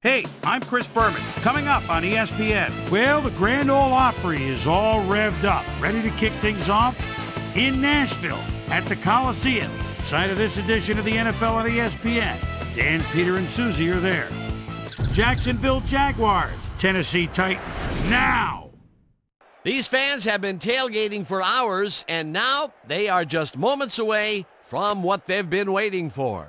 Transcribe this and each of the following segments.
Hey, I'm Chris Berman. Coming up on ESPN. Well, the Grand Ole Opry is all revved up, ready to kick things off in Nashville at the Coliseum. Side of this edition of the NFL on ESPN. Dan, Peter, and Susie are there. Jacksonville Jaguars, Tennessee Titans, now! These fans have been tailgating for hours, and now they are just moments away from what they've been waiting for.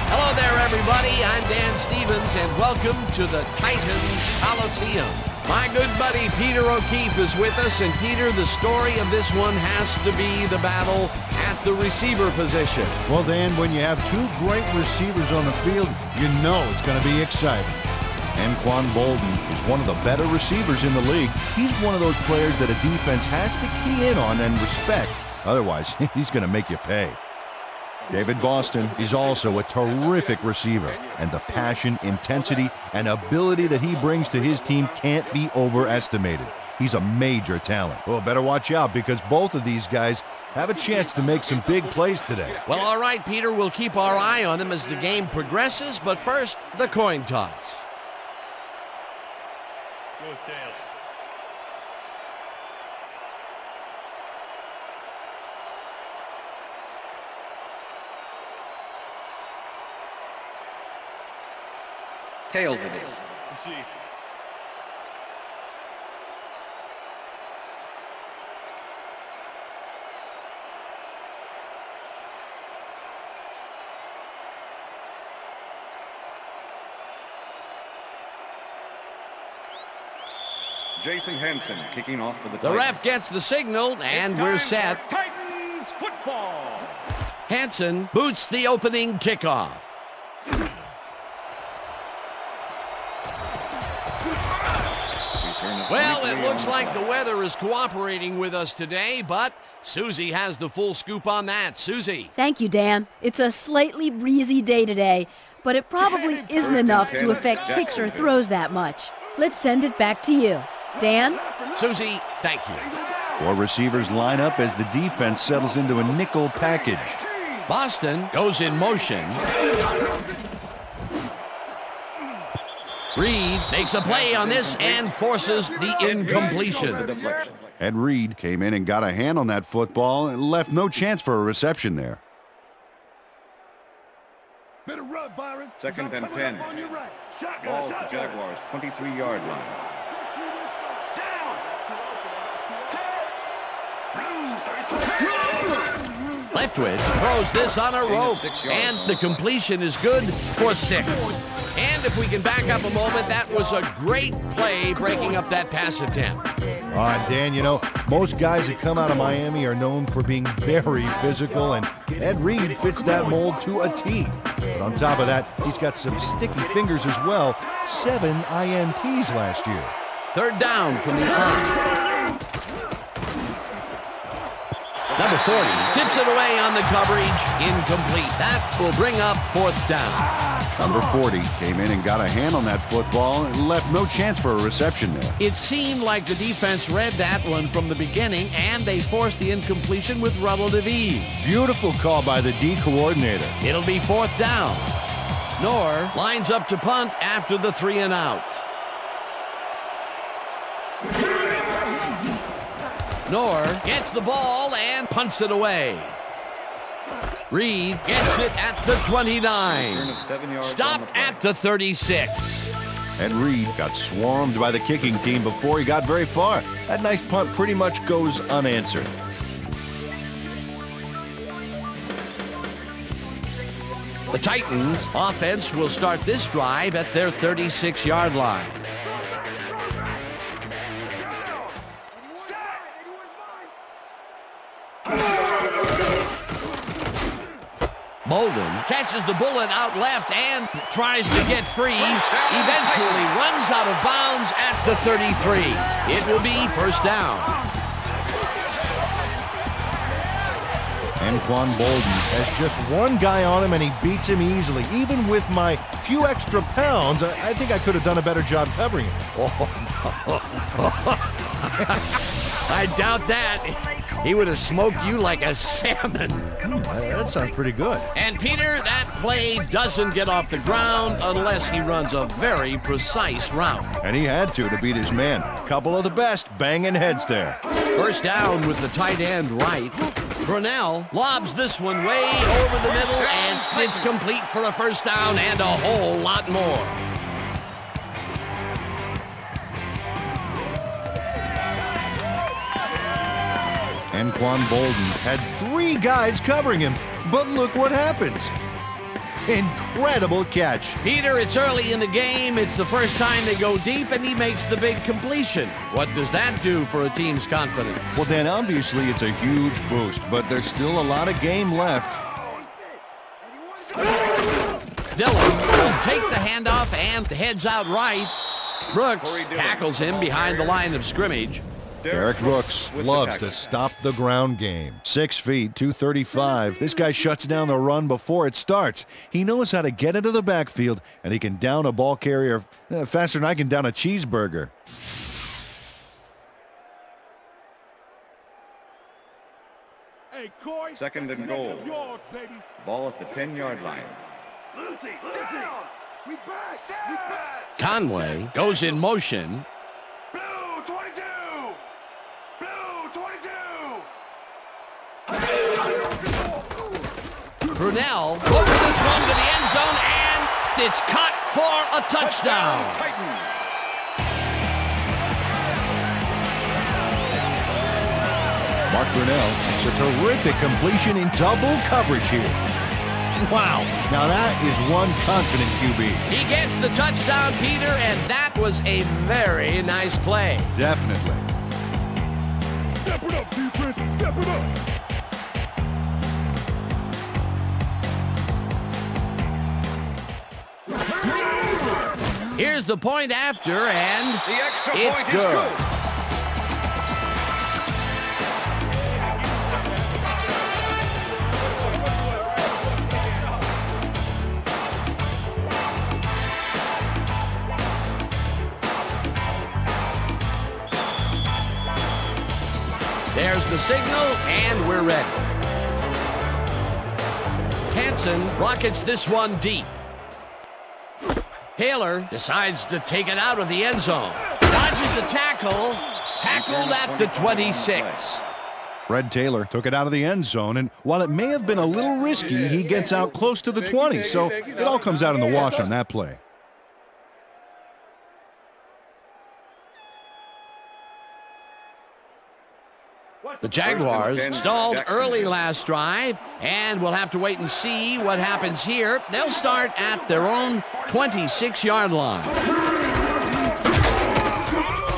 Hello there, everybody. I'm Dan Stevens, and welcome to the Titans Coliseum. My good buddy Peter O'Keefe is with us, and Peter, the story of this one has to be the battle at the receiver position. Well, Dan, when you have two great receivers on the field, you know it's going to be exciting. Anquan Bolden is one of the better receivers in the league. He's one of those players that a defense has to key in on and respect. Otherwise, he's going to make you pay. David Boston is also a terrific receiver, and the passion, intensity, and ability that he brings to his team can't be overestimated. He's a major talent. Well, better watch out, because both of these guys have a chance to make some big plays today. Well, all right, Peter, we'll keep our eye on them as the game progresses, but first, the coin toss. Go with tails. Tails it is. Proceed. Jason Henson kicking off for the The Titans. ref gets the signal, and we're set. Titans football. Hanson boots the opening kickoff. Well, it looks like the weather is cooperating with us today, but Susie has the full scoop on that. Susie. Thank you, Dan. It's a slightly breezy day today, but it probably isn't enough to affect kicks or throws that much. Let's send it back to you. Dan? Susie, thank you. Four receivers line up as the defense settles into a nickel package. Boston goes in motion. Reed makes a play on this and forces the incompletion. Ed Reed came in and got a hand on that football and left no chance for a reception there. Second and 10. Ball at the Jaguars' 23-yard line. Leftwich throws this on a rope, and the completion is good for 6. And if we can back up a moment, that was a great play breaking up that pass attempt. Dan, you know, most guys that come out of Miami are known for being very physical, and Ed Reed fits that mold to a T. But on top of that, he's got some sticky fingers as well. 7 INTs last year. Third down from the arm. Number 40 tips it away on the coverage. Incomplete. That will bring up 4th down. Number 40 came in and got a hand on that football and left no chance for a reception there. It seemed like the defense read that one from the beginning, and they forced the incompletion with relative ease. Beautiful call by the D coordinator. It'll be 4th down. Knorr lines up to punt after the 3 and out. Knorr gets the ball and punts it away. Reed gets it at the 29. Stopped at the 36. Ed Reed got swarmed by the kicking team before he got very far. That nice punt pretty much goes unanswered. The Titans offense will start this drive at their 36-yard line. Bolden catches the bullet out left and tries to get free. Eventually runs out of bounds at the 33. It will be 1st down. Anquan Bolden has just one guy on him, and he beats him easily. Even with my few extra pounds, I think I could have done a better job covering him. I doubt that. He would have smoked you like a salmon. That sounds pretty good. And Peter, that play doesn't get off the ground unless he runs a very precise route. And he had to beat his man. Couple of the best banging heads there. First down with the tight end right. Brunell lobs this one way over the middle, and it's complete for a first down and a whole lot more. Quan Bolden had 3 guys covering him, but look what happens. Incredible catch. Peter, it's early in the game. It's the first time they go deep, and he makes the big completion. What does that do for a team's confidence? Well, Dan, obviously it's a huge boost, but there's still a lot of game left. Dillon will take the handoff and heads out right. Brooks tackles him behind the line of scrimmage. Derek Brooks loves to stop the ground game. 6 feet, 235. This guy shuts down the run before it starts. He knows how to get into the backfield, and he can down a ball carrier faster than I can down a cheeseburger. Second and goal. Ball at the 10-yard line. Conway goes in motion. Brunell over this one to the end zone, and it's caught for a touchdown. Mark Brunell makes a terrific completion in double coverage here. Wow, now that is one confident QB. He gets the touchdown, Peter, and that was a very nice play. Definitely. Step it up, defense, step it up. Here's the point after, and the extra it's point good. Is good. There's the signal, and we're ready. Hansen rockets this one deep. Taylor decides to take it out of the end zone. Dodges a tackle. Tackled at the 26. Fred Taylor took it out of the end zone, and while it may have been a little risky, he gets out close to the 20, so it all comes out in the wash on that play. The Jaguars stalled early last drive, and we'll have to wait and see what happens here. They'll start at their own 26-yard line.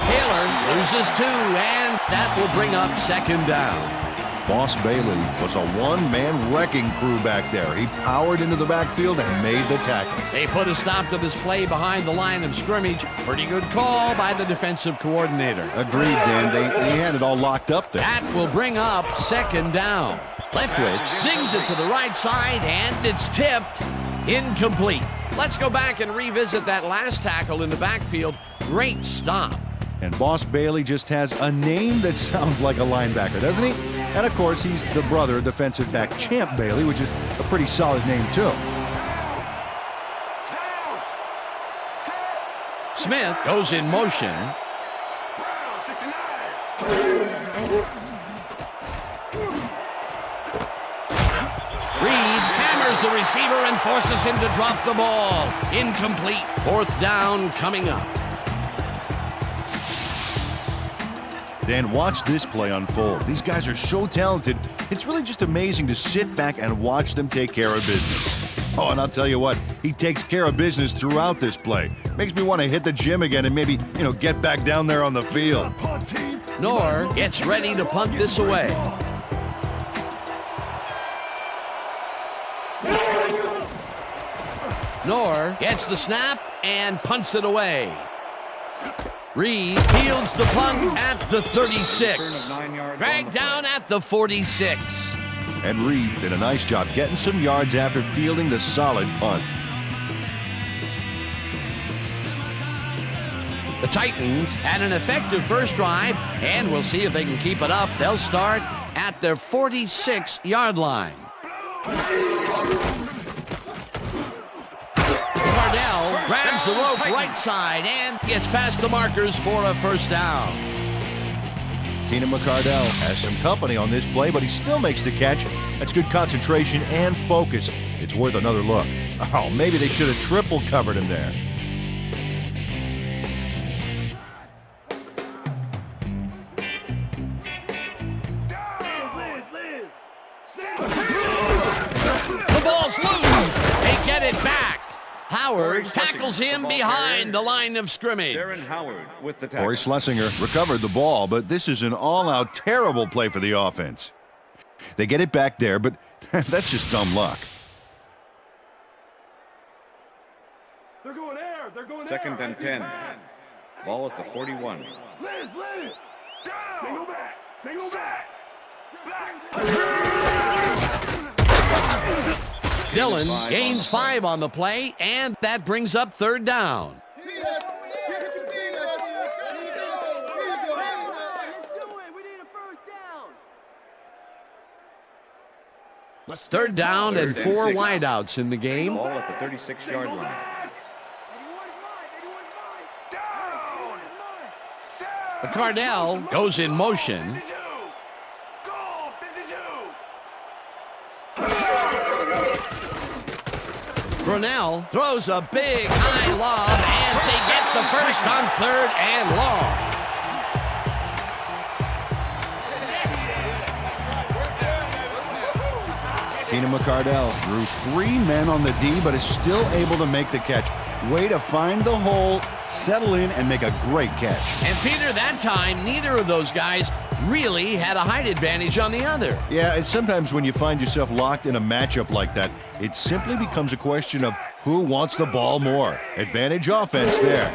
Taylor loses 2, and that will bring up second down. Boss Bailey was a one-man wrecking crew back there. He powered into the backfield and made the tackle. They put a stop to this play behind the line of scrimmage. Pretty good call by the defensive coordinator. Agreed, Dan. They had it all locked up there. That will bring up second down. Leftwich zings it to the right side, and it's tipped. Incomplete. Let's go back and revisit that last tackle in the backfield. Great stop. And Boss Bailey just has a name that sounds like a linebacker, doesn't he? And, of course, he's the brother of defensive back Champ Bailey, which is a pretty solid name, too. Smith goes in motion. Reed hammers the receiver and forces him to drop the ball. Incomplete. Fourth down coming up. Dan, watch this play unfold. These guys are so talented, it's really just amazing to sit back and watch them take care of business. Oh, and I'll tell you what, he takes care of business throughout this play. Makes me want to hit the gym again and maybe, get back down there on the field. Knorr gets ready to punt this away. Knorr gets the snap and punts it away. Reed fields the punt at the 36. Dragged down at the 46. And Reed did a nice job getting some yards after fielding the solid punt. The Titans had an effective first drive, and we'll see if they can keep it up. They'll start at their 46-yard line. Cardell grabs the rope right side and gets past the markers for a first down. Keenan McCardell has some company on this play, but he still makes the catch. That's good concentration and focus. It's worth another look. Oh, maybe they should have triple covered him there. The ball's loose. They get it back. Howard tackles him behind the line of scrimmage. Darren Howard with the tackle. Corey Schlesinger recovered the ball, but this is an all-out terrible play for the offense. They get it back there, but that's just dumb luck. They're going air. They're going Second air. and 10. Ball at the 41. Liz. Down. Single back. Single back. Dillon gains 5 on the play, and that brings up third down. Third down and 4 wideouts in the game. Ball at the 36-yard line. Cardell goes in motion. Brunell throws a big high lob, and they get the first on third and long. Keenan McCardell threw 3 men on the D, but is still able to make the catch. Way to find the hole, settle in, and make a great catch. And Peter, that time, neither of those guys really had a height advantage on the other. Yeah, and sometimes when you find yourself locked in a matchup like that, it simply becomes a question of who wants the ball more. Advantage offense there.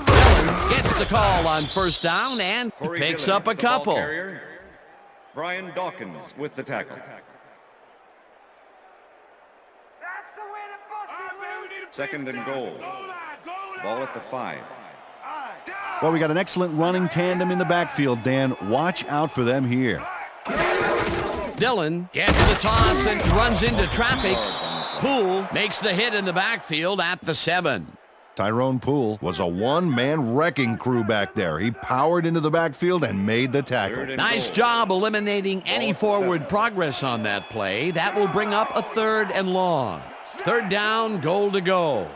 Dillon gets the call on first down and Corey picks Dillon, up a the ball couple. carrier. Brian Dawkins with the tackle. Second and goal. Ball at the 5. Well, we got an excellent running tandem in the backfield, Dan. Watch out for them here. Dillon gets the toss and runs into traffic. Poole makes the hit in the backfield at the 7. Tyrone Poole was a one-man wrecking crew back there. He powered into the backfield and made the tackle. Nice job eliminating any forward progress on that play. That will bring up a third and long. Third down, goal to go.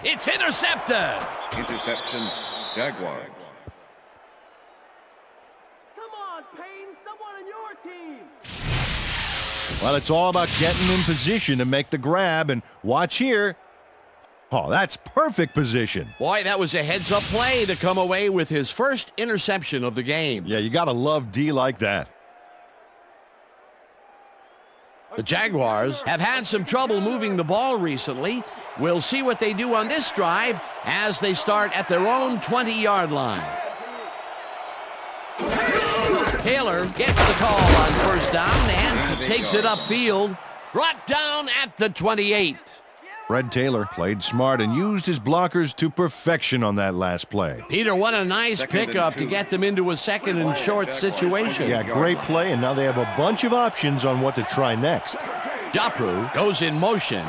It's intercepted. Interception, Jaguars. Come on, Payne, someone on your team. Well, it's all about getting in position to make the grab, and watch here. Oh, that's perfect position. Boy, that was a heads-up play to come away with his first interception of the game. Yeah, you got to love D like that. The Jaguars have had some trouble moving the ball recently. We'll see what they do on this drive as they start at their own 20-yard line. Taylor gets the call on first down and takes it upfield. Brought down at the 28. Fred Taylor played smart and used his blockers to perfection on that last play. Peter, what a nice Second and pickup to 2. get them into a second and short situation. Yeah, great play, and now they have a bunch of options on what to try next. Japru goes in motion.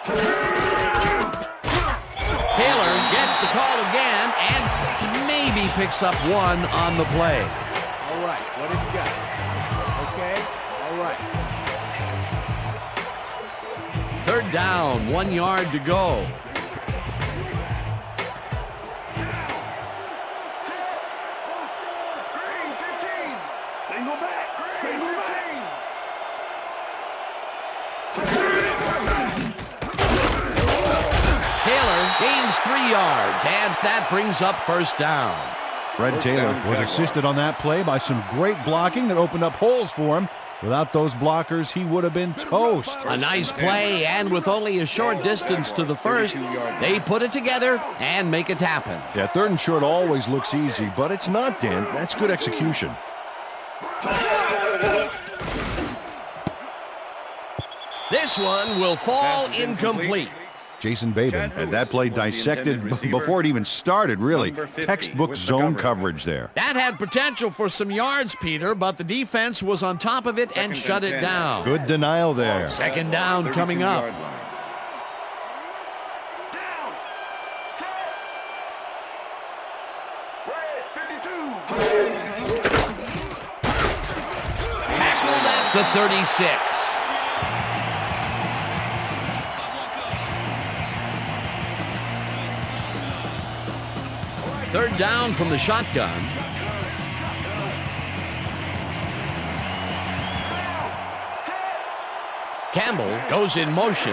Taylor gets the call again and maybe picks up 1 on the play. All right, what have you got? Okay, all right. Third down, 1 yard to go. Single back. Single back. Taylor gains 3 yards, and that brings up first down. Fred First Taylor down, was Jaguars. assisted on that play by some great blocking that opened up holes for him. Without those blockers, he would have been toast. A nice play, and with only a short distance to the first, they put it together and make it happen. Yeah, third and short always looks easy, but it's not, Dan. That's good execution. This one will fall Pass is incomplete. Jason Babin had that play dissected before it even started, really. Textbook zone coverage there. That had potential for some yards, Peter, but the defense was on top of it and shut it down. Good denial there. Second down coming up. Tackled at the 36. Third down from the shotgun. Campbell goes in motion.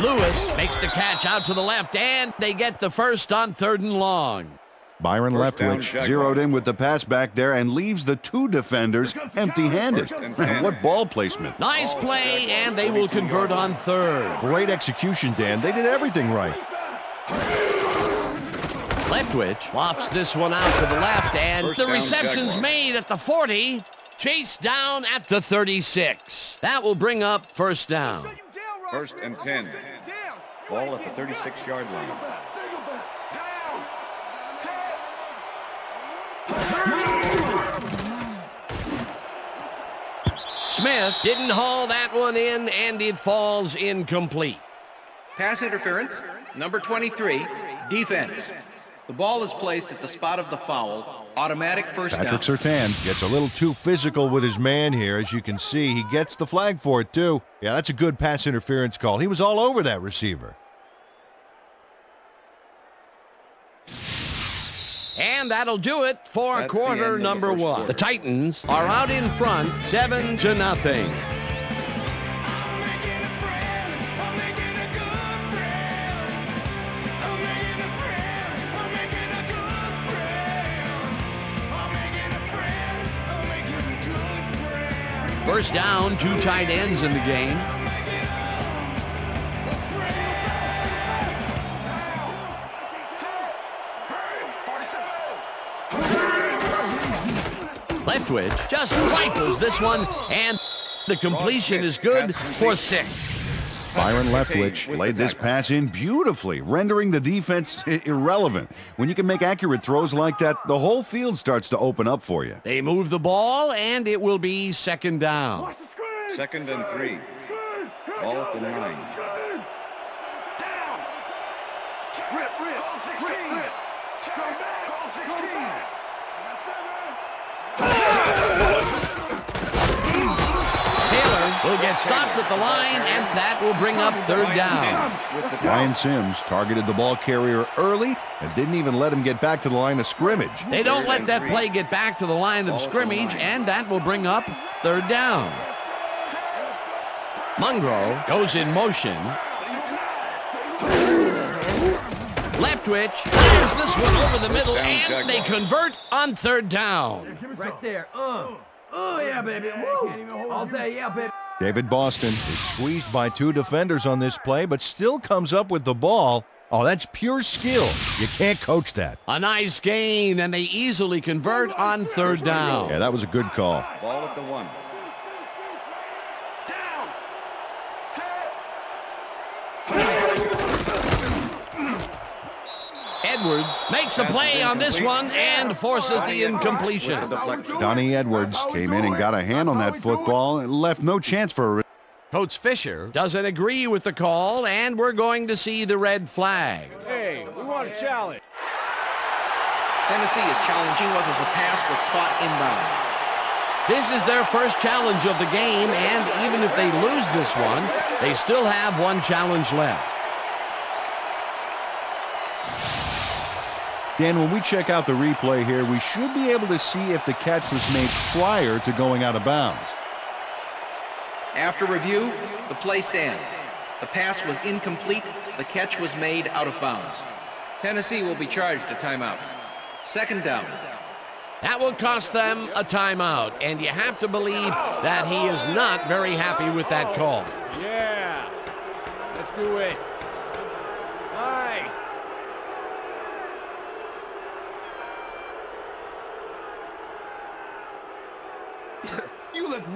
Lewis makes the catch out to the left, and they get the first on 3rd and long. Byron Leftwich zeroed in with the pass back there and leaves the 2 defenders empty-handed. What ball placement. Nice play, and they will convert on 3rd. Great execution, Dan. They did everything right. Leftwich lofts this one out to the left, and the reception's made at the 40. Chased down at the 36. That will bring up first down. 1st and 10. Ball at the 36-yard line. Smith didn't haul that one in, and it falls incomplete. Pass interference, number 23, defense. The ball is placed at the spot of the foul. Automatic first down. Patrick Surtain gets a little too physical with his man here. As you can see, he gets the flag for it, too. Yeah, that's a good pass interference call. He was all over that receiver. And that'll do it for quarter number 1. The Titans are out in front, 7-0. First down, 2 tight ends in the game. Leftwich just rifles this one, and the completion is good for 6. Byron Leftwich laid this pass in beautifully, rendering the defense irrelevant. When you can make accurate throws like that, the whole field starts to open up for you. They move the ball, and it will be 2nd down. 2nd and 3. Ball at the 9. Will get stopped at the line, and that will bring up 3rd down. Ryan Sims targeted the ball carrier early and didn't even let him get back to the line of scrimmage. They don't let that play get back to the line of scrimmage, and that will bring up 3rd down. Mungro goes in motion. Leftwich fires this one over the middle, and they convert on 3rd down. Right there. Oh, yeah, baby. Woo. I'll say, yeah, baby. David Boston is squeezed by 2 defenders on this play, but still comes up with the ball. Oh, that's pure skill. You can't coach that. A nice gain, and they easily convert on 3rd down. Yeah, that was a good call. Ball at the 1. Edwards makes a play on this one and forces the incompletion. Donnie Edwards came in and got a hand on that football and left no chance for a... Coach Fisher doesn't agree with the call, and we're going to see the red flag. Hey, we want a challenge. Tennessee is challenging whether the pass was caught inbounds. This is their first challenge of the game, and even if they lose this one, they still have 1 challenge left. Dan, when we check out the replay here, we should be able to see if the catch was made prior to going out of bounds. After review, the play stands. The pass was incomplete. The catch was made out of bounds. Tennessee will be charged a timeout. 2nd down. That will cost them a timeout, and you have to believe that he is not very happy with that call. Yeah, let's do it. Nice.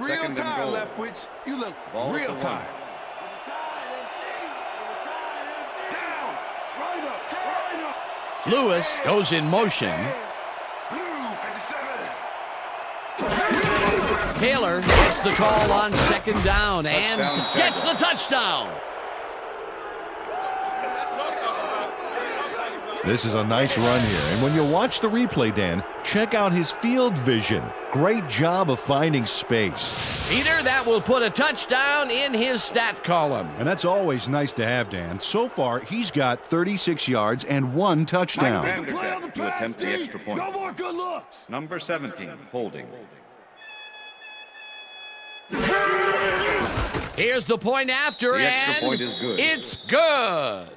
real Second and tired, goal. Leftwich. You look Ball at real the tired. Lewis goes in motion. Taylor gets the call on second down and Touchdown, gets the Jaguars. touchdown. This is a nice run here. And when you watch the replay, Dan, check out his field vision. Great job of finding space. Peter, that will put a touchdown in his stat column. And that's always nice to have, Dan. So far, he's got 36 yards and 1 touchdown. Vanderjagt to attempt the extra point. No more good looks. Number 17, holding. Here's the point after, The and extra point is good. It's good.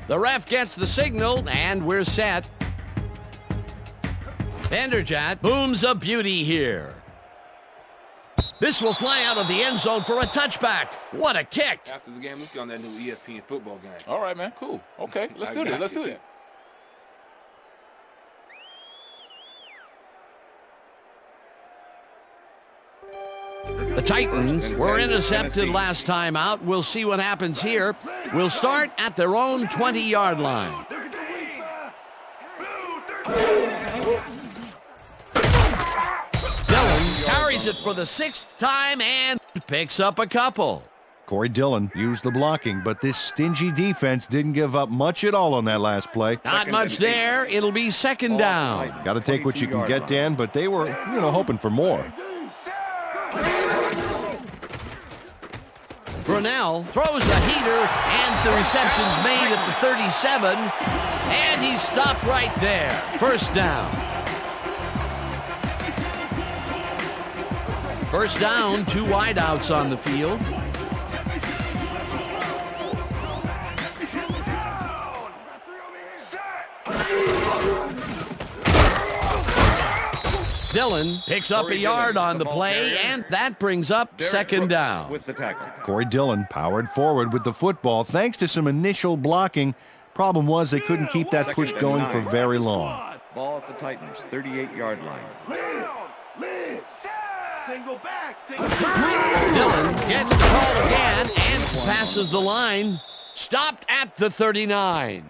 The ref gets the signal, and we're set. Vanderjagt booms a beauty here. This will fly out of the end zone for a touchback. What a kick. After the game, let's get on that new ESPN football game. All right, man. Cool. Okay, let's do this. Let's do it. The Titans were intercepted last time out. We'll see what happens here. We'll start at their own 20-yard line. Dillon carries it for the 6th time and picks up a couple. Corey Dillon used the blocking, but this stingy defense didn't give up much at all on that last play. Not much there. It'll be second down. Got to take what you can get, Dan, but they were, hoping for more. Brunell throws a heater, and the reception's made at the 37, and he's stopped right there. First down. First down, 2 wideouts on the field. Dillon picks up a yard on the play, and that brings up second down. With the tackle. Corey Dillon powered forward with the football thanks to some initial blocking. Problem was they couldn't keep that push going for very long. Ball at the Titans, 38-yard line. Dillon gets the call again and passes the line. Stopped at the 39.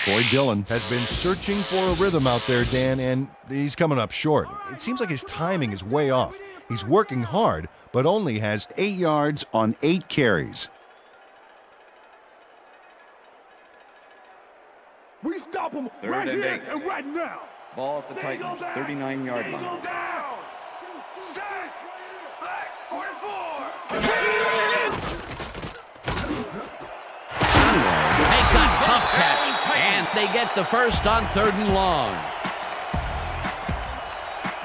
Corey Dillon has been searching for a rhythm out there, Dan, and he's coming up short. It seems like his timing is way off. He's working hard, but only has 8 yards on 8 carries. We stop him Third right and here 8. and right now. Ball at the Titans, 39-yard line. Makes a tough catch, and they get the first on 3rd and long.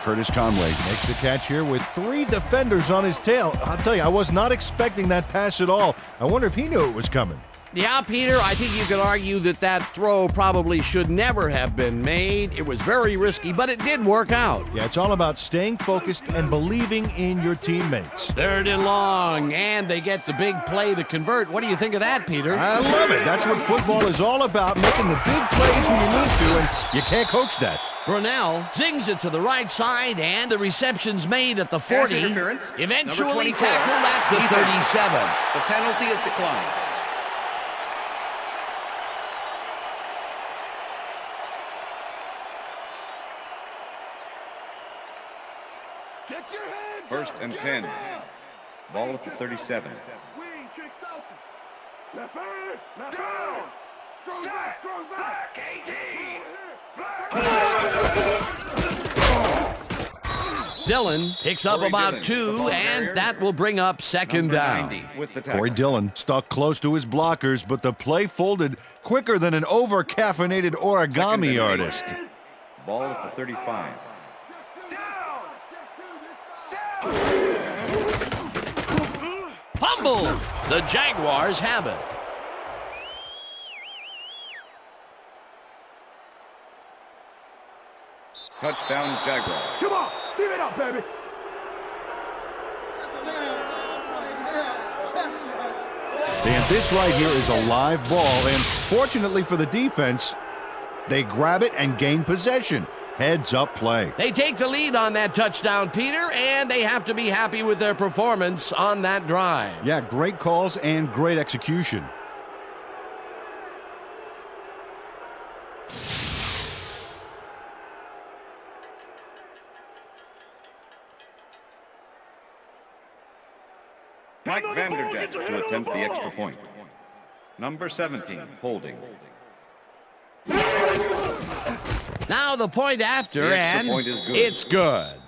Curtis Conway makes the catch here with 3 defenders on his tail. I'll tell you, I was not expecting that pass at all. I wonder if he knew it was coming. Yeah, Peter, I think you could argue that throw probably should never have been made. It was very risky, but it did work out. Yeah, it's all about staying focused and believing in your teammates. 3rd and long, and they get the big play to convert. What do you think of that, Peter? I love it. That's what football is all about, making the big plays when you need to, and you can't coach that. Brunell zings it to the right side, and the reception's made at the 40. interference. Eventually Number 24. tackled at the 37. The penalty is declined. Get your hands First up. and Get 10. down. Ball at the 37. Wing, kick out. Left hand. Left down. Strong back. Strong back. Dillon picks up Corey about Dillon, 2, the ball and carrier. that will bring up second Number down. 90 with the tackle. Corey Dillon stuck close to his blockers, but the play folded quicker than an over-caffeinated origami artist. Ball at the 35. Fumble! The Jaguars have it. Touchdown, Jaguars. Come on. Give it up, baby. And this right here is a live ball, and fortunately for the defense, they grab it and gain possession. Heads up play. They take the lead on that touchdown, Peter, and they have to be happy with their performance on that drive. Yeah, great calls and great execution. Mike Vanderjagt to attempt the extra point. Number 17, holding. Now the point after, The extra and point is good. it's good.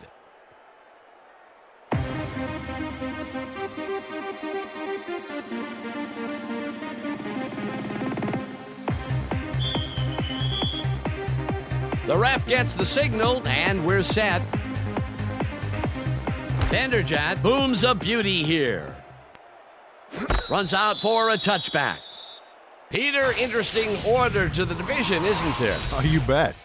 The ref gets the signal, and we're set. Vanderjagt booms a beauty here. Runs out for a touchback. Peter, interesting order to the division, isn't there? Oh, you bet.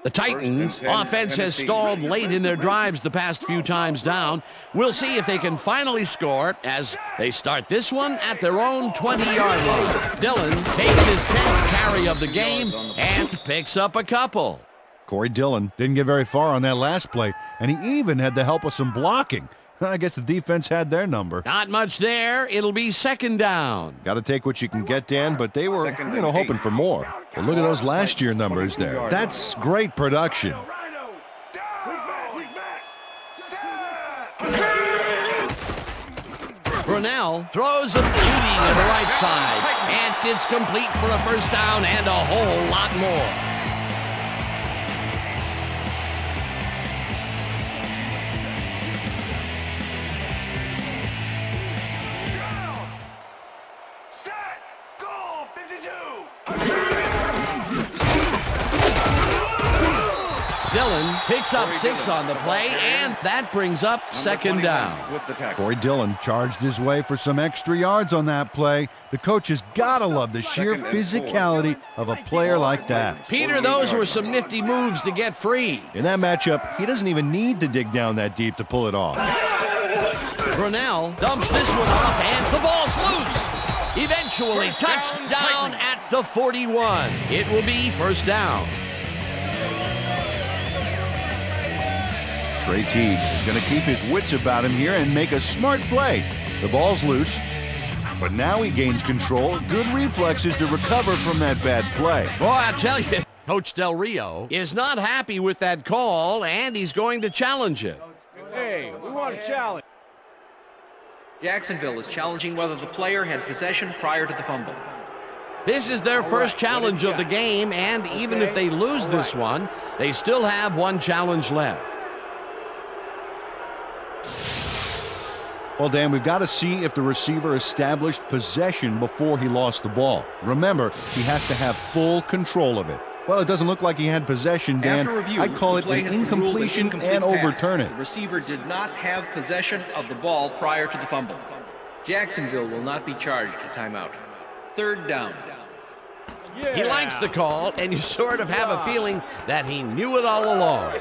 The Titans' offense has stalled late in their drives the past few times down. We'll see if they can finally score as they start this one at their own 20-yard line. Dillon takes his 10th carry of the game and picks up a couple. Corey Dillon didn't get very far on that last play, and he even had the help of some blocking. I guess the defense had their number. Not much there. It'll be second down. Got to take what you can get, Dan, but they were, hoping for more. But look at those last year numbers there. That's great production. Brunell throws a beauty to the right side, and it's complete for a first down and a whole lot more. Dillon picks up 6 on the play, and that brings up second down. Corey Dillon charged his way for some extra yards on that play. The coach has got to love the sheer physicality of a player like that. Peter, those were some nifty moves to get free. In that matchup, he doesn't even need to dig down that deep to pull it off. Brunell dumps this one off, and the ball's loose. Eventually touched down at the 41. It will be first down. Trey Teague is going to keep his wits about him here and make a smart play. The ball's loose, but now he gains control. Good reflexes to recover from that bad play. Boy, I tell you, Coach Del Rio is not happy with that call, and he's going to challenge it. Hey, we want a challenge. Jacksonville is challenging whether the player had possession prior to the fumble. This is their first challenge of the game, and even if they lose this one, they still have one challenge left. Well, Dan, we've got to see if the receiver established possession before he lost the ball. Remember, he has to have full control of it. Well, it doesn't look like he had possession, Dan. I'd call it an incompletion and overturn it. The receiver did not have possession of the ball prior to the fumble. Jacksonville will not be charged a timeout. Third down. Yeah. He likes the call, and you sort of have a feeling that he knew it all along.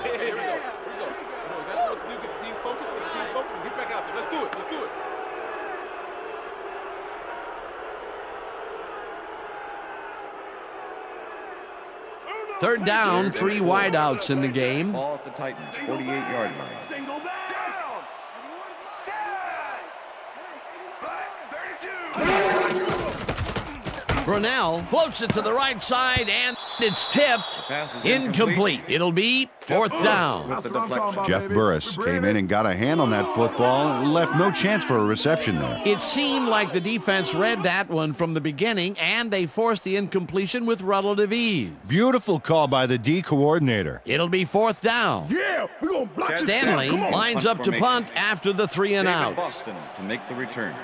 Third down, 3 wideouts in the game. Ball at the Titans, 48-yard line. Single down. Brunell floats it to the right side, and it's tipped. Pass is Incomplete. It'll be fourth down. With the deflection. Jeff Burris came in and got a hand on that football and left no chance for a reception there. It seemed like the defense read that one from the beginning, and they forced the incompletion with relative ease. Beautiful call by the D coordinator. It'll be fourth down. Yeah, we're going to block this Stanley down. Come on. lines up to punt after the 3 and David out. Boston to make the return.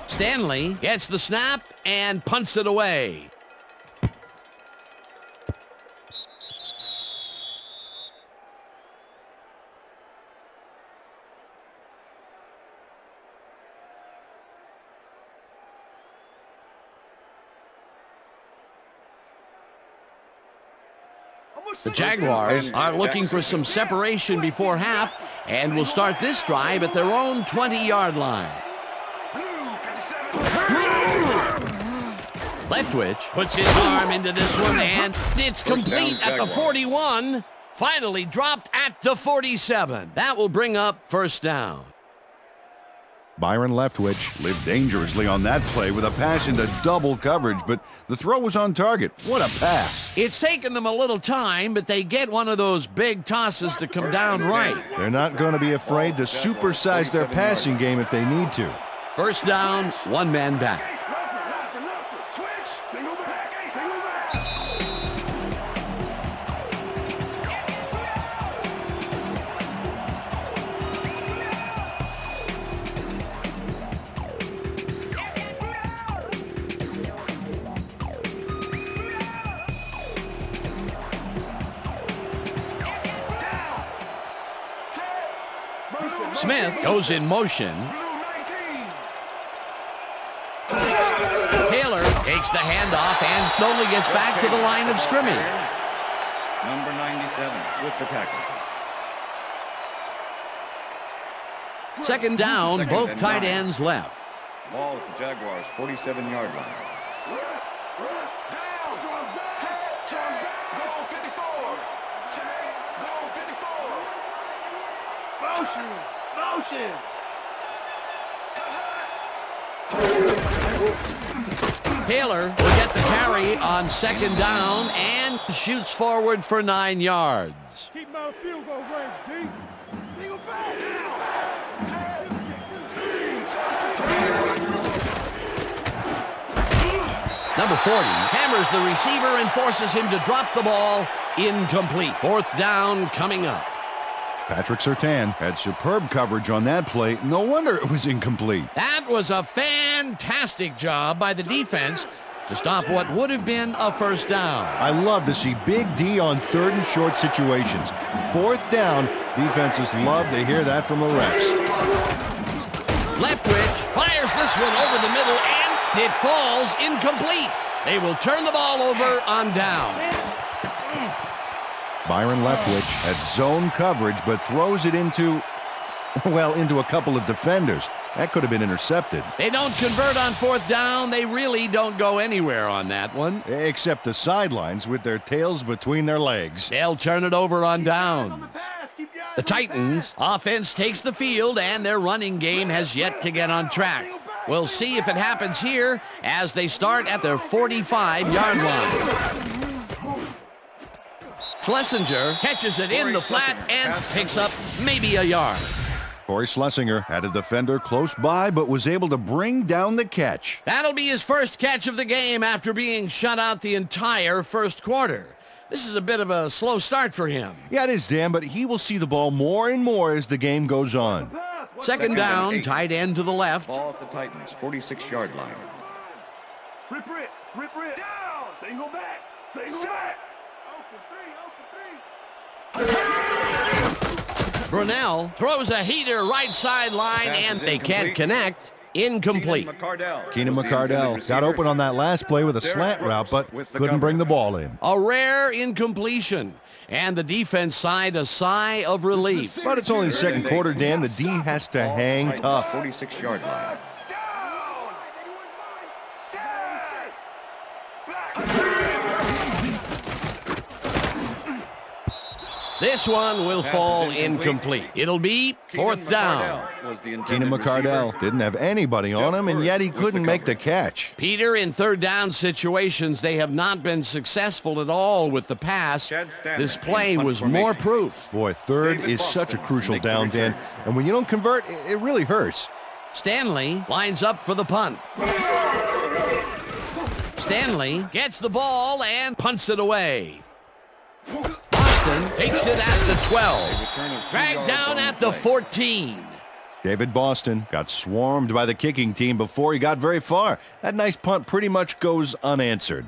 Stanley gets the snap and punts it away. The Jaguars are looking for some separation before half and will start this drive at their own 20-yard line. Leftwich puts his arm into this one, and it's complete at the 41. Finally dropped at the 47. That will bring up first down. Byron Leftwich lived dangerously on that play with a pass into double coverage, but the throw was on target. What a pass. It's taken them a little time, but they get one of those big tosses to come down right. They're not going to be afraid to supersize their passing game if they need to. First down, one man back. Smith goes in motion. Taylor takes the handoff and only gets back to the line of scrimmage. Number 97 with the tackle. Second down, both tight ends left. Ball at the Jaguars' 47-yard line. Motion. Taylor will get the carry on second down and shoots forward for 9 yards. Keep my field goal range, D. Single back. Number 40 hammers the receiver and forces him to drop the ball. Incomplete. Fourth down coming up. Patrick Surtain had superb coverage on that play. No wonder it was incomplete. That was a fantastic job by the defense to stop what would have been a first down. I love to see Big D on third and short situations. Fourth down, defenses love to hear that from the refs. Leftwich fires this one over the middle, and it falls incomplete. They will turn the ball over on down. Byron Leftwich had zone coverage, but throws it into a couple of defenders. That could have been intercepted. They don't convert on fourth down. They really don't go anywhere on that one. Except the sidelines with their tails between their legs. They'll turn it over on downs. The Titans offense takes the field, and their running game has yet to get on track. We'll see if it happens here as they start at their 45-yard line. Schlesinger catches it in the flat and picks up maybe a yard. Corey Schlesinger had a defender close by, but was able to bring down the catch. That'll be his first catch of the game after being shut out the entire first quarter. This is a bit of a slow start for him. Yeah, it is, Dan, but he will see the ball more and more as the game goes on. Second down, tight end to the left. Ball at the Titans' 46-yard line. Rip. Down. Single back. Brunell throws a heater right sideline, and they can't connect. Incomplete. Keenan McCardell got open on that last play with a slant route, but couldn't bring the ball in. A rare incompletion, and the defense sighed a sigh of relief. But it's only the second quarter, Dan. The D has to hang tough. 46-yard line. This one will fall incomplete. It'll be fourth down. Keenan McCardell didn't have anybody on him, and yet he couldn't make the catch. Peter, in third down situations, they have not been successful at all with the pass. This play was more proof. Boy, third is such a crucial down, Dan, and when you don't convert, it really hurts. Stanley lines up for the punt. Stanley gets the ball and punts it away. Boston takes it at the 12. Dragged down at the 14. David Boston got swarmed by the kicking team before he got very far. That nice punt pretty much goes unanswered.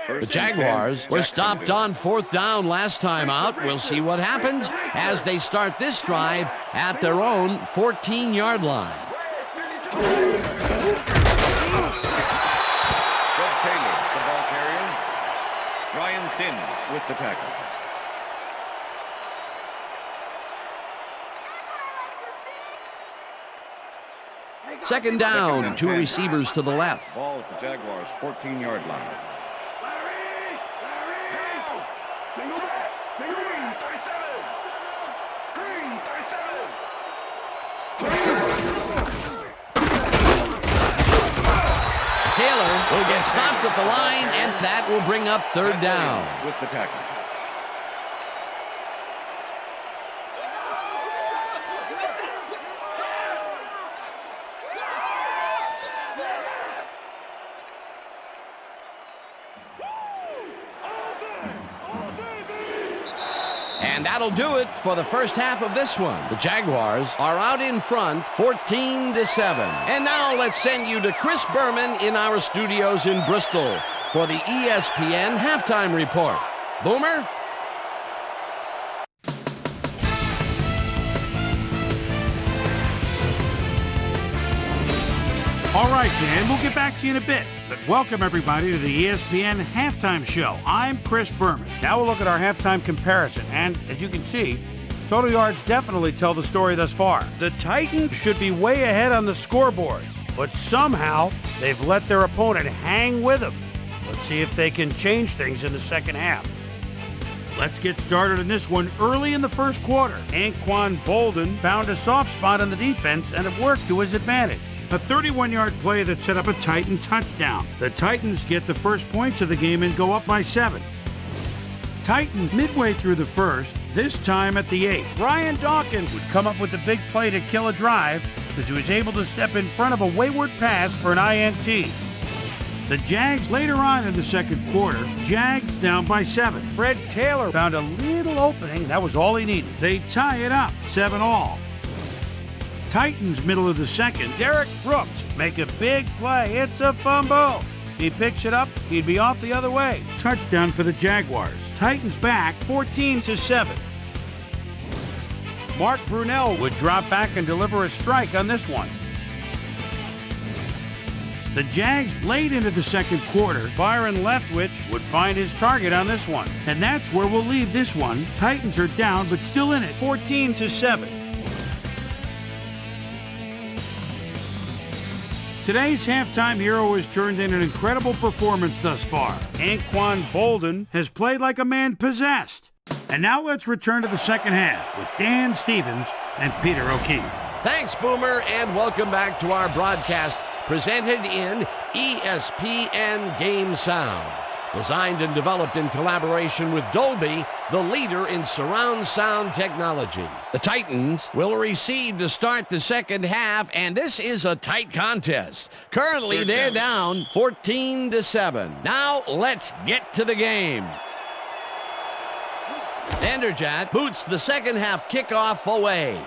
The Jaguars were stopped on fourth down last time out. We'll see what happens as they start this drive at their own 14-yard line. with the tackle. Second down, two receivers to the left. Ball at the Jaguars' 14-yard line. Single back. Single green, 37. Green, 37. Taylor will get stopped at the line, and that will bring up third down. With the tackle. And that'll do it for the first half of this one. The Jaguars are out in front, 14-7. And now let's send you to Chris Berman in our studios in Bristol for the ESPN halftime report. Boomer? All right, Dan, we'll get back to you in a bit. But welcome, everybody, to the ESPN Halftime Show. I'm Chris Berman. Now we'll look at our halftime comparison. And as you can see, total yards definitely tell the story thus far. The Titans should be way ahead on the scoreboard, but somehow they've let their opponent hang with them. Let's see if they can change things in the second half. Let's get started in this one early in the first quarter. Anquan Bolden found a soft spot on the defense and it worked to his advantage. A 31-yard play that set up a Titan touchdown. The Titans get the first points of the game and go up by 7. Titans midway through the first, this time at the 8. Brian Dawkins would come up with a big play to kill a drive as he was able to step in front of a wayward pass for an INT. The Jags later on in the second quarter, Jags down by 7. Fred Taylor found a little opening. That was all he needed. They tie it up, 7-all. Titans middle of the second, Derek Brooks make a big play. It's a fumble. He picks it up, he'd be off the other way. Touchdown for the Jaguars. Titans back 14-7. Mark Brunell would drop back and deliver a strike on this one. The Jags late into the second quarter, Byron Leftwich would find his target on this one. And that's where we'll leave this one. Titans are down, but still in it, 14-7. Today's halftime hero has turned in an incredible performance thus far. Anquan Bolden has played like a man possessed. And now let's return to the second half with Dan Stevens and Peter O'Keefe. Thanks, Boomer, and welcome back to our broadcast presented in ESPN Game Sound. Designed and developed in collaboration with Dolby, the leader in surround sound technology. The Titans will receive to start the second half, and this is a tight contest. Currently, they're down 14-7. Now, let's get to the game. Vanderjagt boots the second half kickoff away.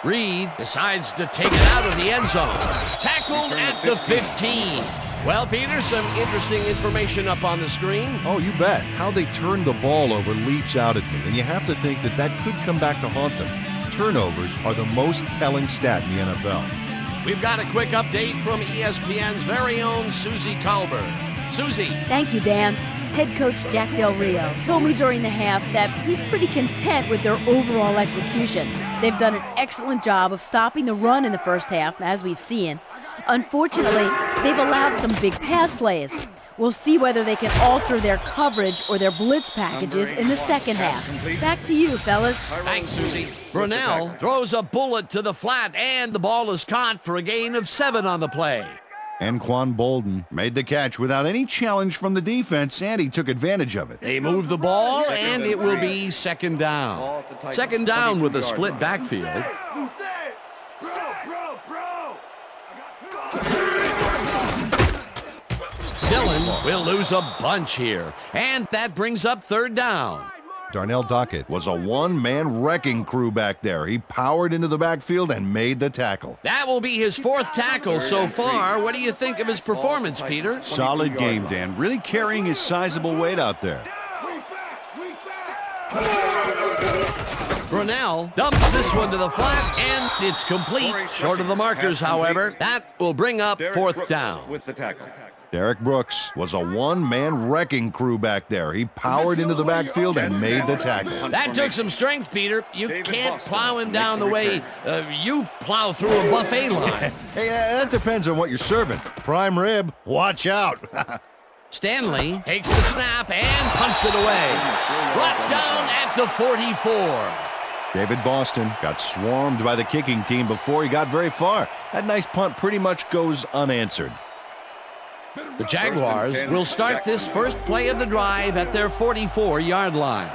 Reed decides to take it out of the end zone. Tackled at the 15. Well, Peter, some interesting information up on the screen. Oh, you bet. How they turned the ball over leaps out at me, and you have to think that that could come back to haunt them. Turnovers are the most telling stat in the NFL. We've got a quick update from ESPN's very own Susie Colbert. Susie. Thank you, Dan. Head coach Jack Del Rio told me during the half that he's pretty content with their overall execution. They've done an excellent job of stopping the run in the first half, as we've seen. Unfortunately, they've allowed some big pass plays. We'll see whether they can alter their coverage or their blitz packages in the second half. Back to you, fellas. Thanks, Susie. Brunell throws a bullet to the flat, and the ball is caught for a gain of 7 on the play. Anquan Bolden made the catch without any challenge from the defense, and he took advantage of it. They move the ball, and it will be second down. Second down with a split backfield. Dillon will lose a bunch here, and that brings up third down. Darnell Dockett was a one-man wrecking crew back there. He powered into the backfield and made the tackle. That will be his 4th tackle so far. What do you think of his performance, Peter? Solid game, Dan. Really carrying his sizable weight out there. Brunell dumps this one to the flat, and it's complete. Short of the markers, however. That will bring up fourth down. With the tackle. Derek Brooks was a one-man wrecking crew back there. He powered into the backfield and made the tackle. That took some strength, Peter. You can't plow him down the way you plow through a buffet line. Hey, that depends on what you're serving. Prime rib, watch out. Stanley takes the snap and punts it away. Brought down at the 44. David Boston got swarmed by the kicking team before he got very far. That nice punt pretty much goes unanswered. The Jaguars will start this first play of the drive at their 44-yard line.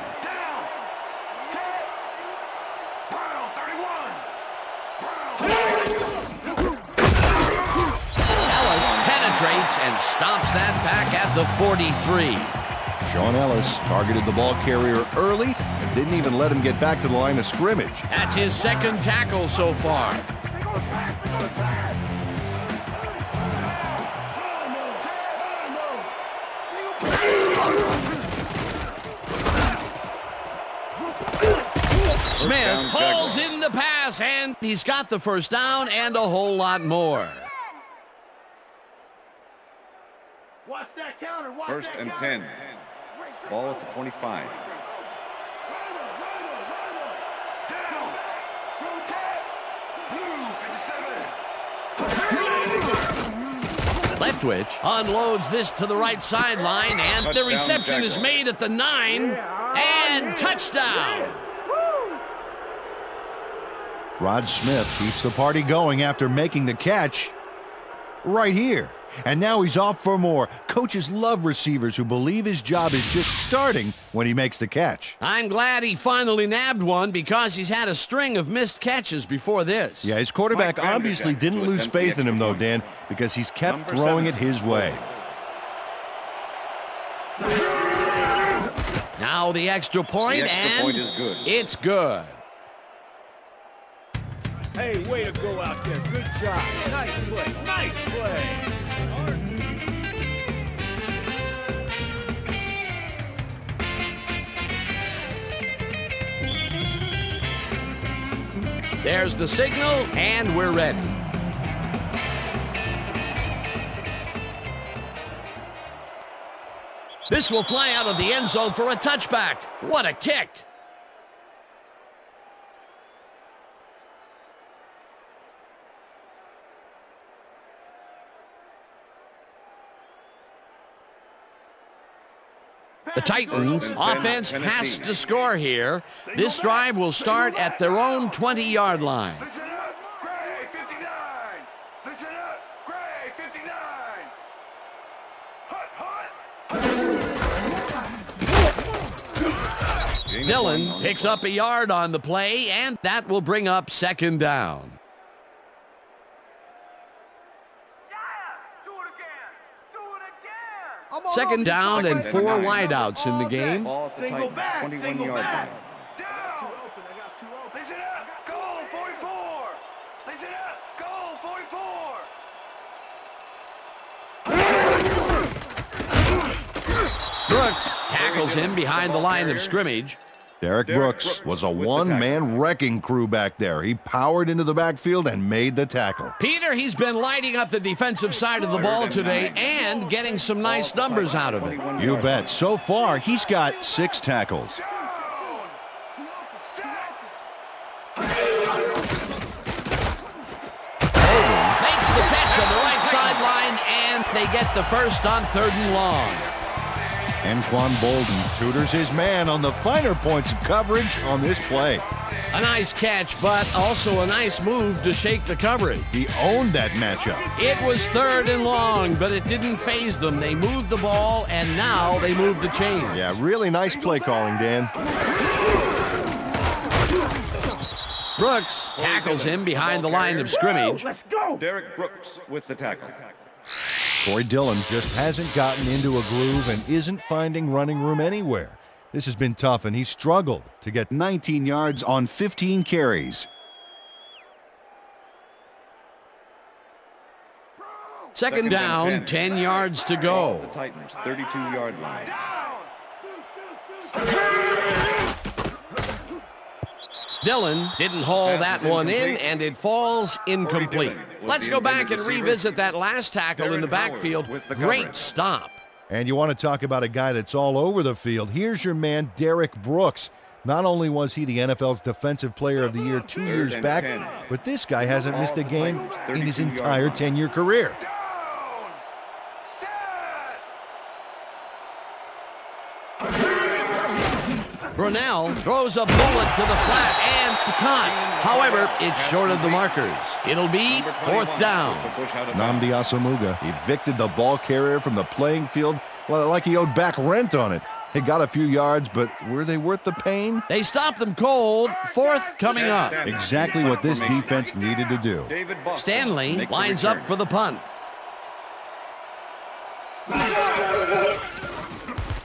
Ellis penetrates and stops that back at the 43. Sean Ellis targeted the ball carrier early and didn't even let him get back to the line of scrimmage. That's his second tackle so far. Smith pulls in the pass, and he's got the first down and a whole lot more. Watch that counter. Watch First and 10. Ball at the 25. Leftwich unloads this to the right sideline, and the reception is made at the 9, and touchdown. Rod Smith keeps the party going after making the catch right here. And now he's off for more. Coaches love receivers who believe his job is just starting when he makes the catch. I'm glad he finally nabbed one because he's had a string of missed catches before this. Yeah, his quarterback obviously didn't lose faith in him, though, Dan, because he's kept throwing it his way. Now the extra point, point is good. It's good. Hey, way to go out there. Good job. Nice play. Nice play. There's the signal, and we're ready. This will fly out of the end zone for a touchback. What a kick. The Titans offense has to score here. This drive will start at their own 20-yard line. Listen up, Gray 59. Listen up, Gray 59. Hut. Dillon picks up a yard on the play, and that will bring up second down. Second down and 4 wideouts in the game. Ball at the Titans, 21-yard line. Down. Listen up, goal 44. Listen up, goal 44. Brooks tackles him behind the line of scrimmage. Derek Brooks was a one-man wrecking crew back there. He powered into the backfield and made the tackle. Peter, he's been lighting up the defensive side of the ball today and getting some nice numbers out of it. You bet. So far, he's got 6 tackles. Makes the catch on the right sideline, and they get the first on 3rd and long. Quan Bolden tutors his man on the finer points of coverage on this play. A nice catch, but also a nice move to shake the coverage. He owned that matchup. It was 3rd and long, but it didn't faze them. They moved the ball, and now they moved the chain. Yeah, really nice play calling, Dan. Brooks tackles him behind the line of scrimmage. Let's go. Derek Brooks with the tackle. Corey Dillon just hasn't gotten into a groove and isn't finding running room anywhere. This has been tough, and he's struggled to get 19 yards on 15 carries. Second down, 10 yards to go. The Titans, 32-yard line. Dillon didn't haul that Pass is one in, incomplete. and it falls incomplete. Dillon was Let's the go back intended and receiver. revisit that last tackle in the Darren Howard backfield. with the Great coverage. stop. And you want to talk about a guy that's all over the field. Here's your man, Derek Brooks. Not only was he the NFL's Defensive Player of the Year 2 years and back, 10. but this guy hasn't missed a game in his 32-yard entire line. 10-year career. Brunell throws a bullet to the flat and caught. However, it's short of the markers. It'll be Number 4th 21 down. with the push out of bounds. Nnamdi Asomugha evicted the ball carrier from the playing field like he owed back rent on it. They got a few yards, but were they worth the pain? They stopped them cold. 4th coming up. Exactly what this defense needed to do. David Boston Stanley make the lines up return. for the punt.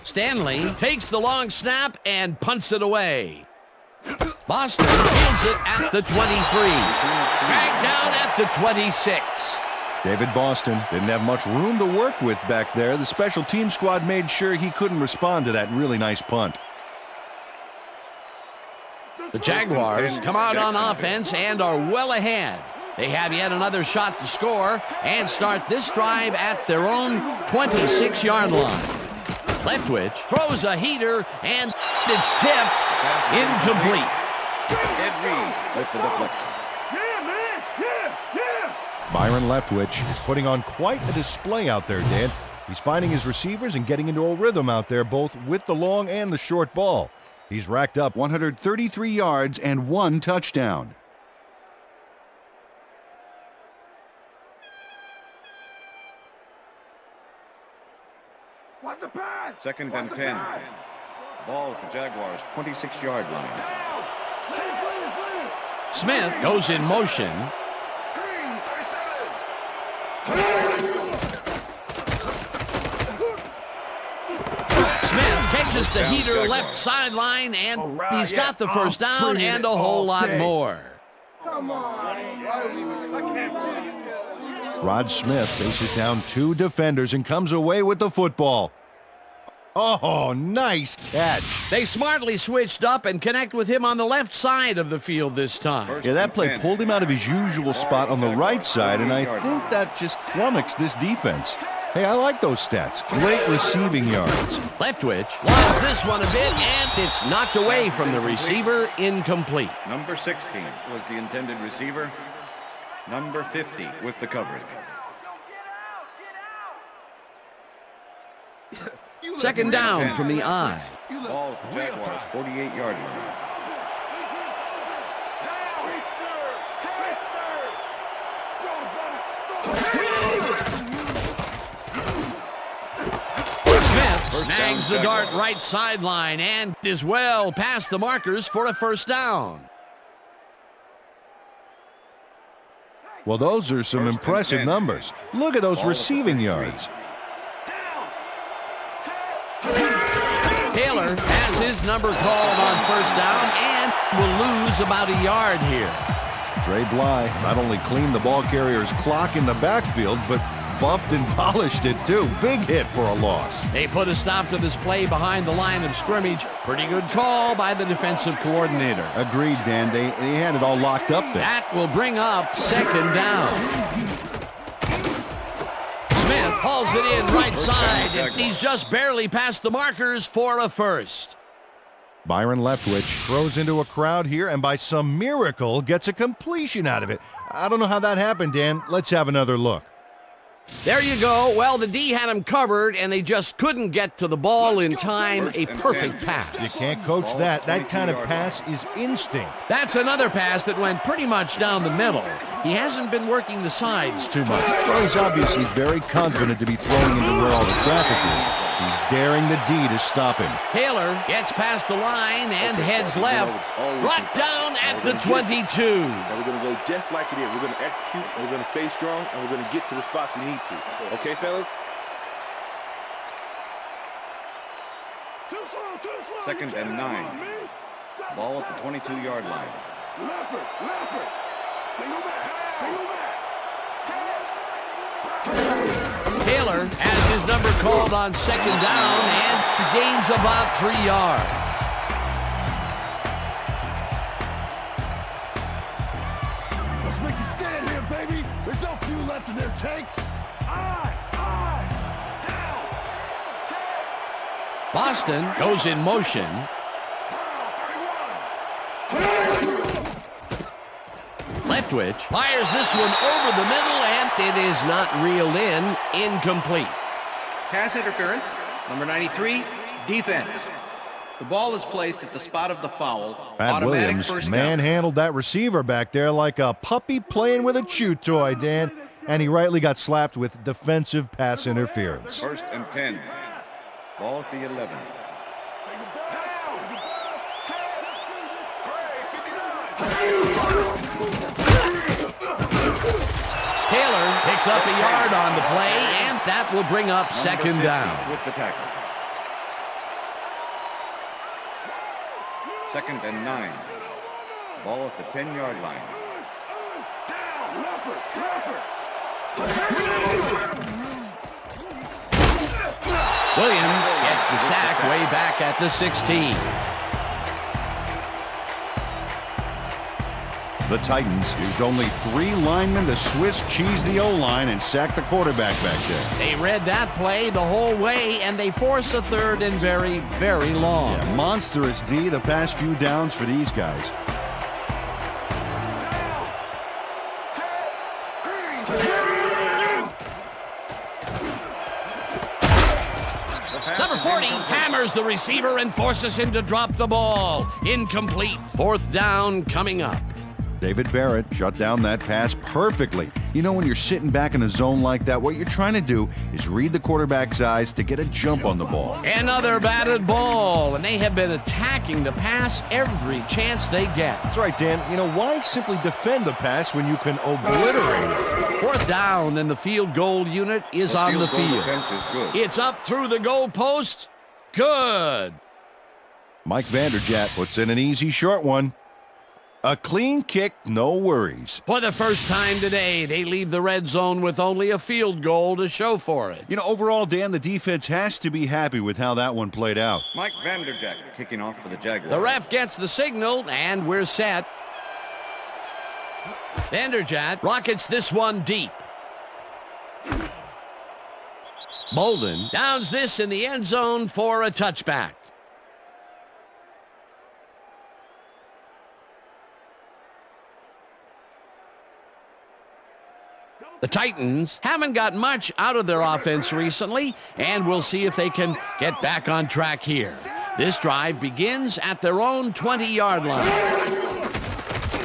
Stanley takes the long snap and punts it away. Boston fields it at the 23. Dragged down at the 26. David Boston didn't have much room to work with back there. The special team squad made sure he couldn't respond to that really nice punt. The Jaguars come out on offense and are well ahead. They have yet another shot to score and start this drive at their own 26-yard line. Leftwich throws a heater and it's tipped. Incomplete. Ed Reed with the deflection. Yeah, man. Yeah. Byron Leftwich is putting on quite a display out there, Dan. He's finding his receivers and getting into a rhythm out there, both with the long and the short ball. He's racked up 133 yards and 1 touchdown. What's the pass? 2nd and 10. Ball at the Jaguars' 26-yard line. Smith goes in motion. Smith catches the heater left sideline, and he's got the first down and a whole lot more. Rod Smith faces down 2 defenders and comes away with the football. Oh, nice catch. They smartly switched up and connect with him on the left side of the field this time. Yeah, that play pulled him out of his usual spot on the right side, and I think that just flummoxed this defense. Hey, I like those stats. Great receiving yards. Leftwich lines this one a bit, and it's knocked away from the receiver, incomplete. Number 16 was the intended receiver. Number 50 with the coverage. 2nd down from the eye. Ball at the Jaguars' 48-yard line. Smith snags the dart right sideline and is well past the markers for a 1st down. Well, those are some impressive numbers. Look at those receiving yards. Taylor has his number called on 1st down and will lose about a yard here. Dre Bly not only cleaned the ball carrier's clock in the backfield, but buffed and polished it too. Big hit for a loss. They put a stop to this play behind the line of scrimmage. Pretty good call by the defensive coordinator. Agreed, Dan. They had it all locked up there. That will bring up 2nd down. Smith hauls it in right side, and he's just barely past the markers for a 1st. Byron Leftwich throws into a crowd here and by some miracle gets a completion out of it. I don't know how that happened, Dan. Let's have another look. There you go. Well, the D had him covered, and they just couldn't get to the ball in time. A perfect pass. You can't coach that. That kind of pass is instinct. That's another pass that went pretty much down the middle. He hasn't been working the sides too much. Well, he's obviously very confident to be throwing into where all the traffic is. He's daring the D to stop him. Taylor gets past the line and heads left. Brought down at the 22. And we're going to go just like it is. We're going to execute, and we're going to stay strong, and we're going to get to the spots we need to. Okay, fellas? Too slow. 2nd and 9. Ball at the 22-yard line. Leopard. Single back. Taylor has his number called on 2nd down and gains about 3 yards. left in their tank. Boston goes in motion. Leftwich fires this one over the middle, and it is not reeled in. Incomplete. Pass interference, number 93, defense. The ball is placed at the spot of the foul. Pat Williams manhandled that receiver back there like a puppy playing with a chew toy, Dan, and he rightly got slapped with defensive pass interference. 1st and 10. Ball at the 11. Taylor picks up a yard on the play, and that will bring up 2nd down. With the tackle. 2nd and 9. Ball at the 10-yard line. Williams gets the sack way back at the 16. The Titans used only 3 linemen to Swiss cheese the O-line and sack the quarterback back there. They read that play the whole way, and they force a 3rd and very, very long. Yeah, monstrous D the past few downs for these guys. Number 40 hammers the receiver and forces him to drop the ball. Incomplete. 4th down coming up. David Barrett shut down that pass perfectly. You know, when you're sitting back in a zone like that, what you're trying to do is read the quarterback's eyes to get a jump on the ball. Another batted ball, and they have been attacking the pass every chance they get. That's right, Dan. You know, why simply defend the pass when you can obliterate it? 4th down, and the field goal unit is on the field. Attempt is good. It's up through the goal post. Good. Mike Vanderjagt puts in an easy short one. A clean kick, no worries. For the first time today, they leave the red zone with only a field goal to show for it. You know, overall, Dan, the defense has to be happy with how that one played out. Mike Vanderjagt kicking off for the Jaguars. The ref gets the signal, and we're set. Vanderjagt rockets this one deep. Bolden downs this in the end zone for a touchback. The Titans haven't got much out of their offense recently, and we'll see if they can get back on track here. This drive begins at their own 20-yard line.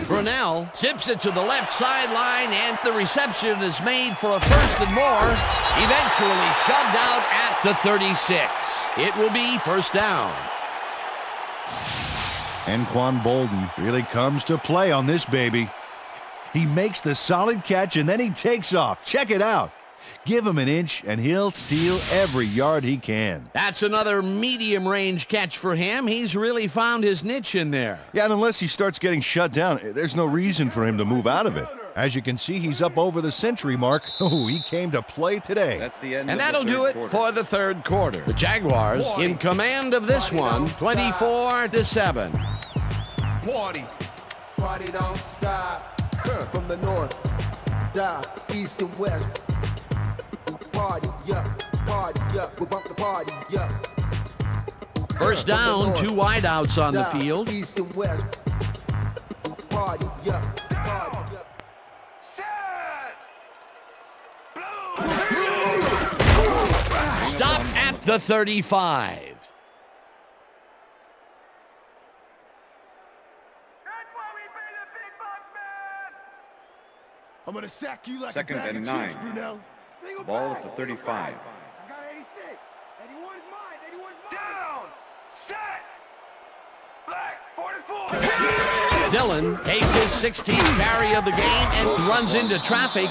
Brunell zips it to the left sideline, and the reception is made for a 1st and more. Eventually shoved out at the 36. It will be 1st down. And Quan Bolden really comes to play on this baby. He makes the solid catch, and then he takes off. Check it out. Give him an inch, and he'll steal every yard he can. That's another medium-range catch for him. He's really found his niche in there. Yeah, and unless he starts getting shut down, there's no reason for him to move out of it. As you can see, he's up over the century mark. Oh, he came to play today. That's the end. And that'll do it for the 3rd quarter. The Jaguars in command of this one, 24-7. Party don't stop. From the north, south, east, and west. Party up, we bump the party up. 1st down, 2 wideouts on the field. East and west. Party up, party up. Stop at the 35. I'm gonna sack you like 2nd a bag and of 9. chips, Brunell. Ball at the 35. I got 86. 81 is mine. 81 is mine. Down. Set. Black. 44. Dillon takes his 16th carry of the game and runs into traffic.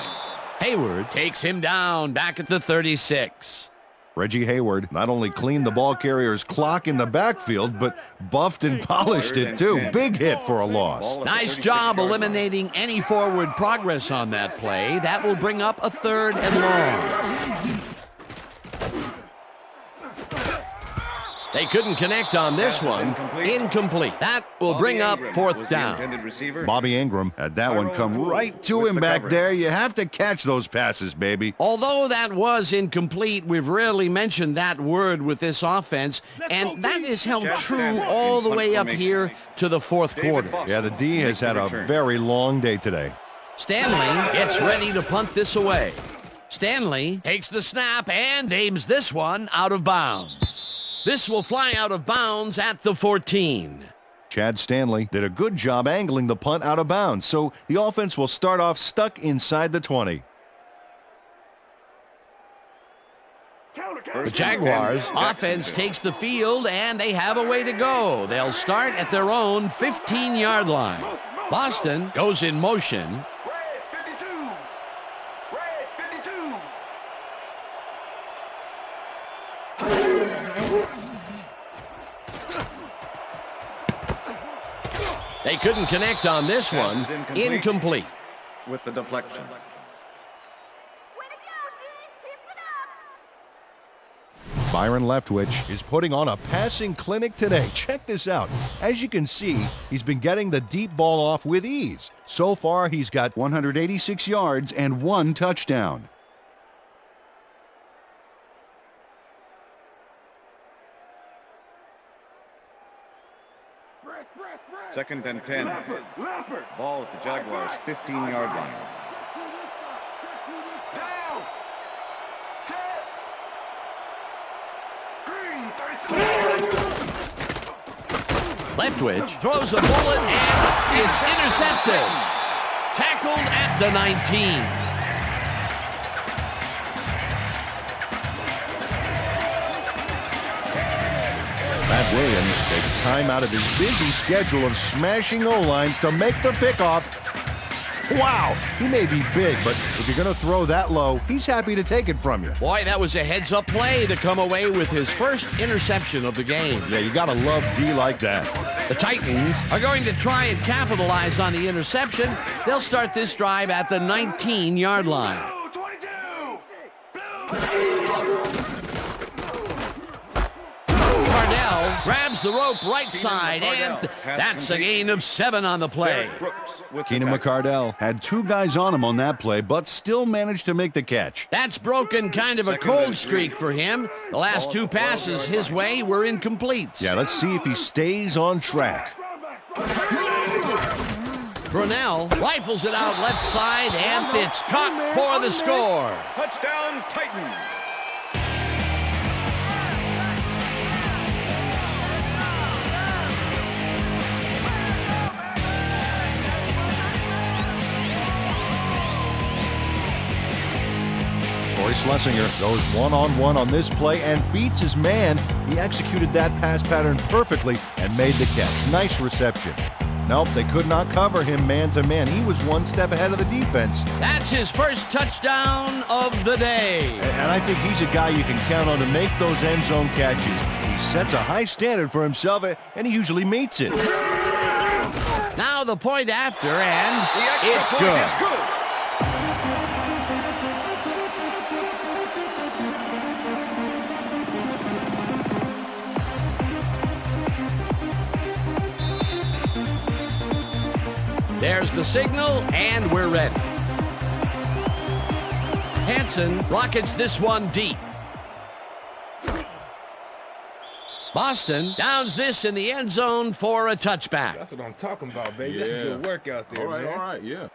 Hayward takes him down back at the 36. Reggie Hayward not only cleaned the ball carrier's clock in the backfield, but buffed and polished it too. Big hit for a loss. Nice job eliminating any forward progress on that play. That will bring up a 3rd and long. They couldn't connect on this one. Incomplete. That will bring up fourth down. Bobby Ingram had that one come right to him back there. You have to catch those passes, baby. Although that was incomplete, we've rarely mentioned that word with this offense, and that is held true all the way up here to the fourth quarter. Yeah, the D has had a very long day today. Stanley gets ready to punt this away. Stanley takes the snap and aims this one out of bounds. This will fly out of bounds at the 14. Chad Stanley did a good job angling the punt out of bounds, so the offense will start off stuck inside the 20. The Jaguars offense takes the field, and they have a way to go. They'll start at their own 15-yard line. Boston goes in motion. They couldn't connect on this one. Incomplete. With the deflection. Byron Leftwich is putting on a passing clinic today. Check this out. As you can see, he's been getting the deep ball off with ease. So far, he's got 186 yards and 1 touchdown. Second and 10. Ball at the Jaguars' 15-yard line. Leftwich throws a bullet, and it's intercepted. Tackled at the 19. Matt Williams takes time out of his busy schedule of smashing O-lines to make the pickoff. Wow, he may be big, but if you're going to throw that low, he's happy to take it from you. Boy, that was a heads-up play to come away with his first interception of the game. Yeah, you got to love D like that. The Titans are going to try and capitalize on the interception. They'll start this drive at the 19-yard line. Cardell grabs the rope right side, and that's a gain of 7 on the play. Keenan McCardell had 2 guys on him on that play, but still managed to make the catch. That's broken kind of a cold streak for him. The last 2 passes his way were incomplete. Yeah, let's see if he stays on track. Brunell rifles it out left side, and it's caught for the score. Touchdown, Titans. Corey Schlesinger goes one-on-one on this play and beats his man. He executed that pass pattern perfectly and made the catch. Nice reception. Nope, they could not cover him man-to-man. He was one step ahead of the defense. That's his first touchdown of the day. And I think he's a guy you can count on to make those end zone catches. He sets a high standard for himself, and he usually meets it. Now the point after, and it's good. Is good. There's the signal, and we're ready. Hansen rockets this one deep. Boston downs this in the end zone for a touchback. That's what I'm talking about, baby. That's a good work out there, man. All right, yeah.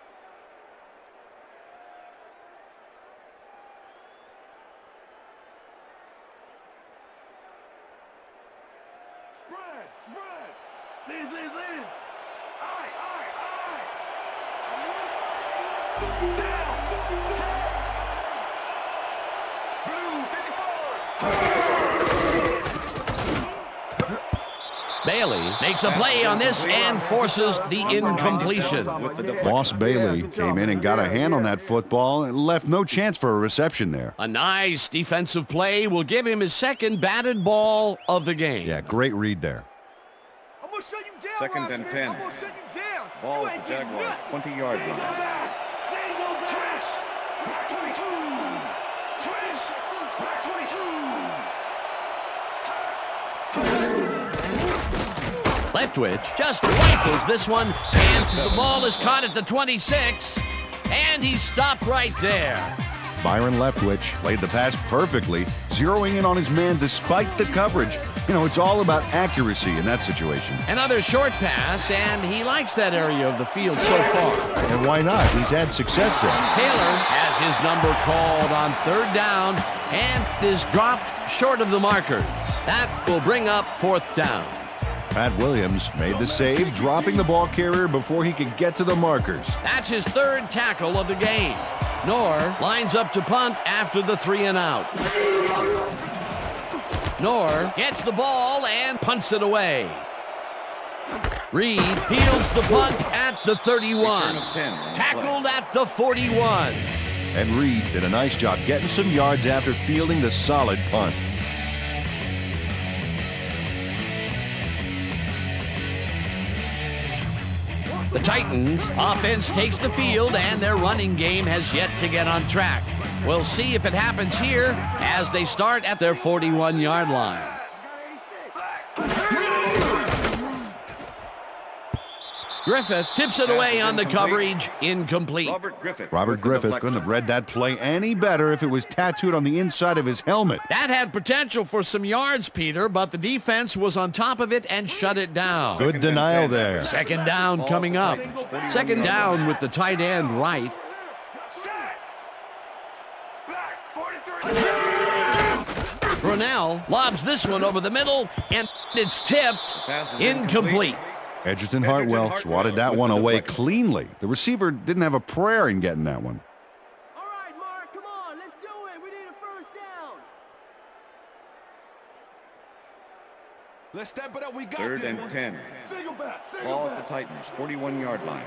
Bailey makes a play on this and forces the incompletion. Moss Bailey came in and got a hand on that football and left no chance for a reception there. A nice defensive play will give him his second batted ball of the game. Yeah, great read there. I'm gonna shut you down, Second and 10. I'm gonna shut you down. Ball at the Jaguars' 20-yard line. Leftwich just rifles this one, and the ball is caught at the 26, and he's stopped right there. Byron Leftwich played the pass perfectly, zeroing in on his man despite the coverage. You know, it's all about accuracy in that situation. Another short pass, and he likes that area of the field so far. And why not? He's had success there. Taylor has his number called on 3rd down and is dropped short of the markers. That will bring up 4th down. Pat Williams made the save, dropping the ball carrier before he could get to the markers. That's his 3rd tackle of the game. Knorr lines up to punt after the 3 and out. Knorr gets the ball and punts it away. Reed fields the punt at the 31. Tackled at the 41. And Reed did a nice job getting some yards after fielding the solid punt. The Titans offense takes the field, and their running game has yet to get on track. We'll see if it happens here as they start at their 41-yard line. Griffith tips it away on the coverage, incomplete. Robert Griffith couldn't have read that play any better if it was tattooed on the inside of his helmet. That had potential for some yards, Peter, but the defense was on top of it and shut it down. Good denial there. 2nd down coming up. 2nd down with the tight end right. Brunell lobs this one over the middle, and it's tipped. Incomplete. Edgerton Hartwell swatted that one away cleanly. The receiver didn't have a prayer in getting that one. All right, Mark, come on, let's do it. We need a 1st down. Let's step it up. We got 3rd and 10. Ball at the Titans, 41-yard line.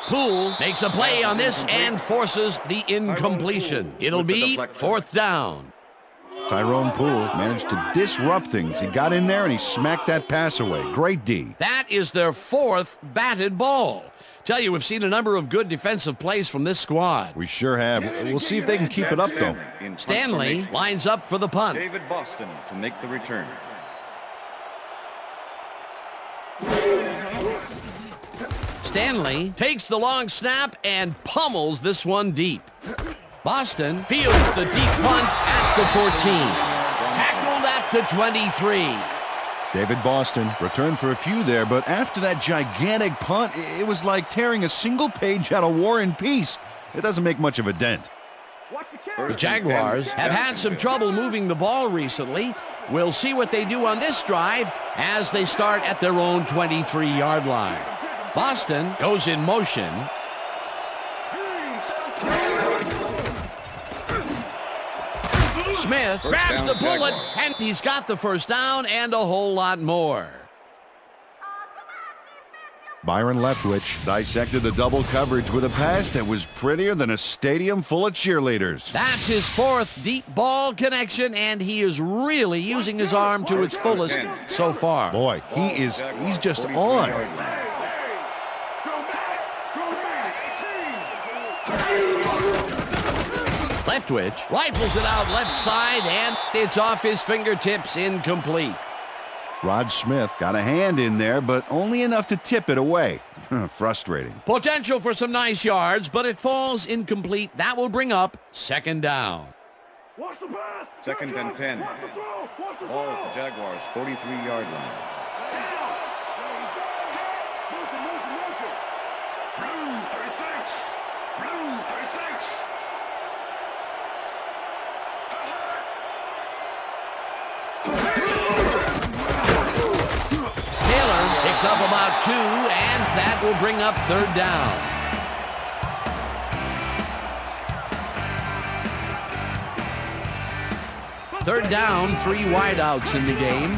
Poole makes a play on this and forces the incompletion. It'll be 4th down. Tyrone Poole managed to disrupt things. He got in there and he smacked that pass away. Great D. That is their 4th batted ball. Tell you, we've seen a number of good defensive plays from this squad. We sure have. We'll see if they can keep it up, though. Stanley lines up for the punt. David Boston to make the return. Stanley takes the long snap and pummels this one deep. Boston fields the deep punt at the 14. Tackled at the 23. David Boston returned for a few there, but after that gigantic punt, it was like tearing a single page out of War and Peace. It doesn't make much of a dent. The Jaguars have had some trouble moving the ball recently. We'll see what they do on this drive as they start at their own 23-yard line. Boston goes in motion. Smith grabs the bullet, and he's got the 1st down and a whole lot more. Byron Leftwich dissected the double coverage with a pass that was prettier than a stadium full of cheerleaders. That's his 4th deep ball connection, and he is really using his arm to its fullest so far. Boy, he's just on. Leftwich rifles it out left side, and it's off his fingertips, incomplete. Rod Smith got a hand in there, but only enough to tip it away. Frustrating. Potential for some nice yards, but it falls incomplete. That will bring up 2nd down. 2nd and 10. Ball at the Jaguars, 43-yard line. Up about 2, and that will bring up 3rd down. Third down, 3 wideouts in the game.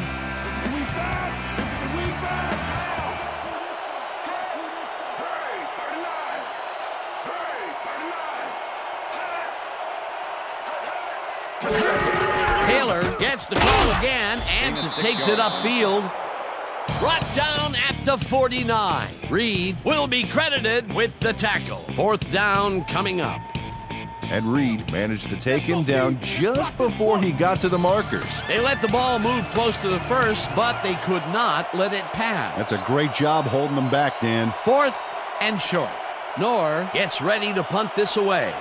Taylor gets the call again and takes it upfield. Brought down at the 49. Reed will be credited with the tackle. 4th down coming up. And Reed managed to take him down just before he got to the markers. They let the ball move close to the first, but they could not let it pass. That's a great job holding them back, Dan. 4th and short. Knorr gets ready to punt this away.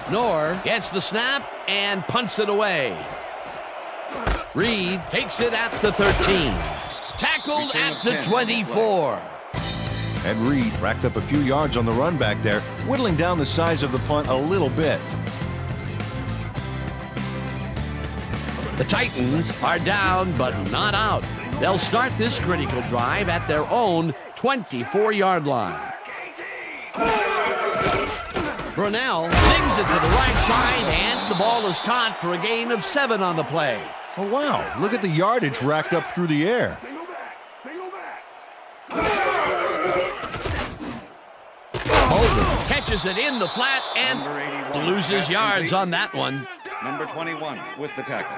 Knorr gets the snap and punts it away. Reed takes it at the 13. Tackled at the 24. And Reed racked up a few yards on the run back there, whittling down the size of the punt a little bit. The Titans are down but not out. They'll start this critical drive at their own 24-yard line. Brunell sings it to the right side, and the ball is caught for a gain of 7 on the play. Oh, wow. Look at the yardage racked up through the air. Holden catches it in the flat and loses yards on that one. Number 21 with the tackle.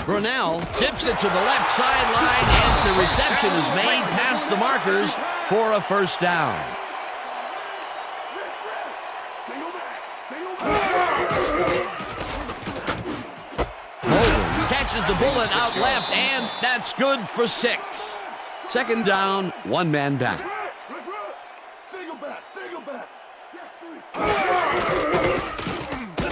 Brunell tips it to the left sideline, and the reception is made past the markers for a first down. Holden catches the bullet out left, and that's good for 6. Second down, one man back.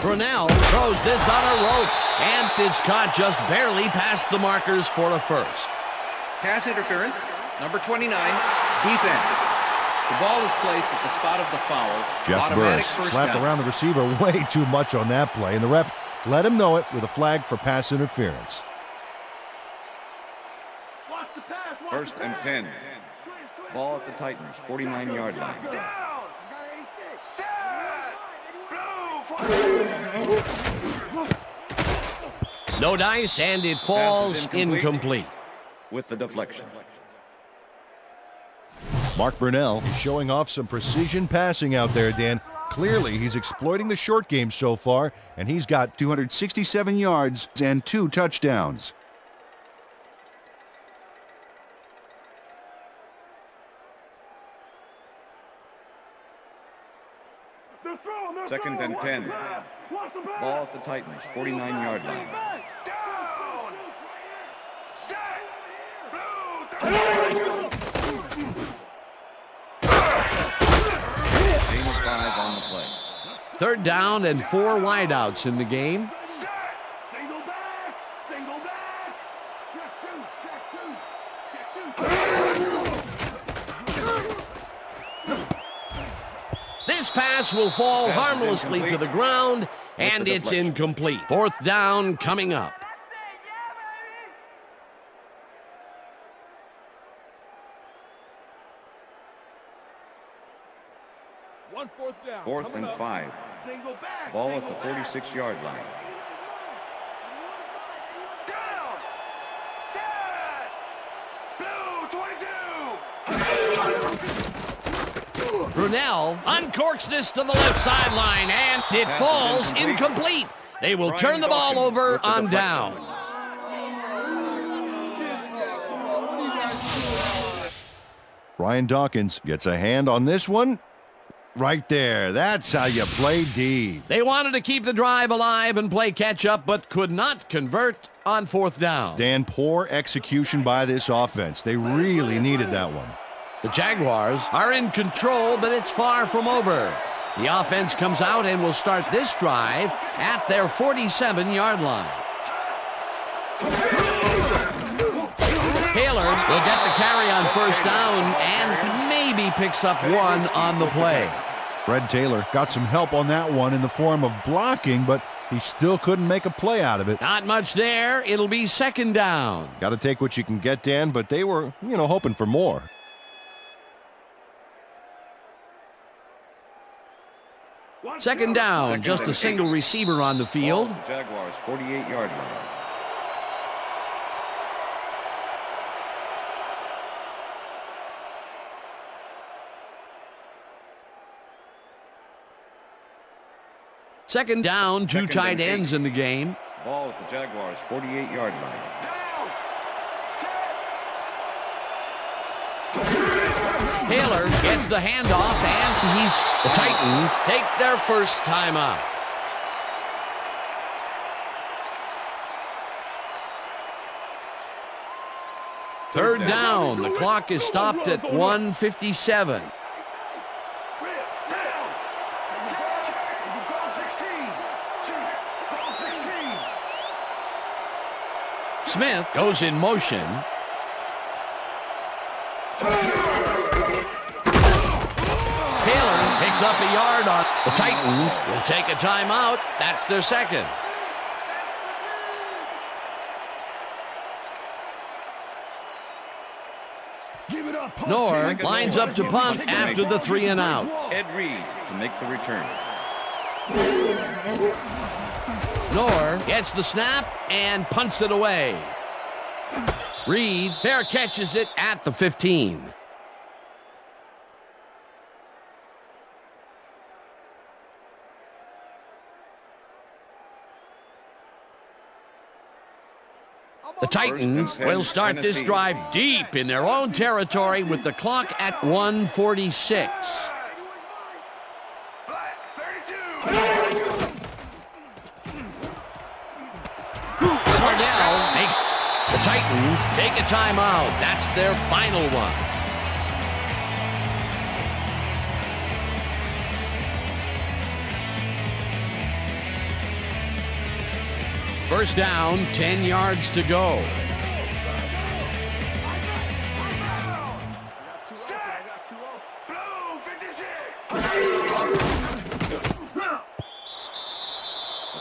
Brunell throws this on a rope, and it's caught just barely past the markers for a first. Pass interference, number 29, defense. The ball is placed at the spot of the foul. Jeff Automatic Burris first slapped down. around the receiver way too much on that play, and the ref let him know it with a flag for pass interference. First and 10. Ball at the Titans, 49-yard line. No dice, and it falls incomplete. With the deflection. Mark Brunell is showing off some precision passing out there, Dan. Clearly, he's exploiting the short game so far, and he's got 267 yards and 2 touchdowns. Second and 10. Ball at the Titans, 49-yard line. Gain of 5 on the play. Third down and 4 wideouts in the game. This pass will fall harmlessly to the ground, and it's incomplete. Fourth down coming up. Fourth and 5. Ball at the 46-yard line. Brunell uncorks this to the left sideline, and it falls incomplete. They will turn the ball over on downs. Brian Dawkins gets a hand on this one. Right there. That's how you play D. They wanted to keep the drive alive and play catch-up, but could not convert on fourth down. Dan, poor execution by this offense. They really needed that one. The Jaguars are in control, but it's far from over. The offense comes out and will start this drive at their 47-yard line. Taylor will get the carry on first down and maybe picks up 1 on the play. Fred Taylor got some help on that one in the form of blocking, but he still couldn't make a play out of it. Not much there. It'll be second down. Got to take what you can get, Dan, but they were, hoping for more. Second down, just a single receiver on the field. Jaguars 48-yard line. Second down, 2 tight ends in the game. Ball at the Jaguars 48-yard line. Taylor gets the handoff, and the Titans take their first timeout. Third down. The clock is stopped at 1:57. Smith goes in motion. Taylor picks up a yard on the Titans. Will take a timeout. That's their second. Knorr lines up to punt after the 3 and out. Ed Reed to make the return. Knorr gets the snap and punts it away. Reed fair catches it at the 15. The Titans will start this drive deep in their own territory with the clock at 1:46. Cardell makes the Titans take a timeout. That's their final one. First down, 10 yards to go.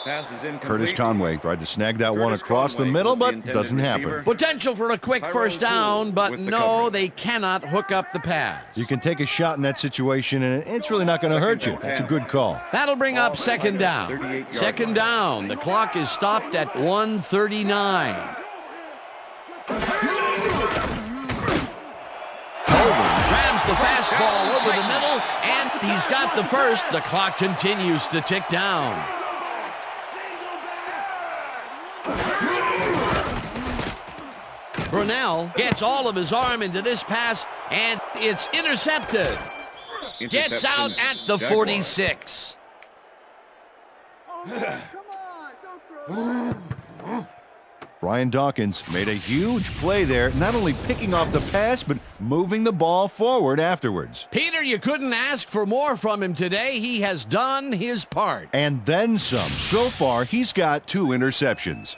Pass is incomplete. Curtis Conway tried to snag that one across the middle, but doesn't happen. Potential for a quick first down, but no, they cannot hook up the pass. You can take a shot in that situation, and it's really not going to hurt you. That's a good call. That'll bring up second down. Second down. The clock is stopped at 1:39. Grabs the fastball over the middle, and he's got the first. The clock continues to tick down. Brunell gets all of his arm into this pass, and it's intercepted. Gets out at the 46. Brian Dawkins made a huge play there, not only picking off the pass, but moving the ball forward afterwards. Peter, you couldn't ask for more from him today. He has done his part. And then some. So far, he's got 2 interceptions.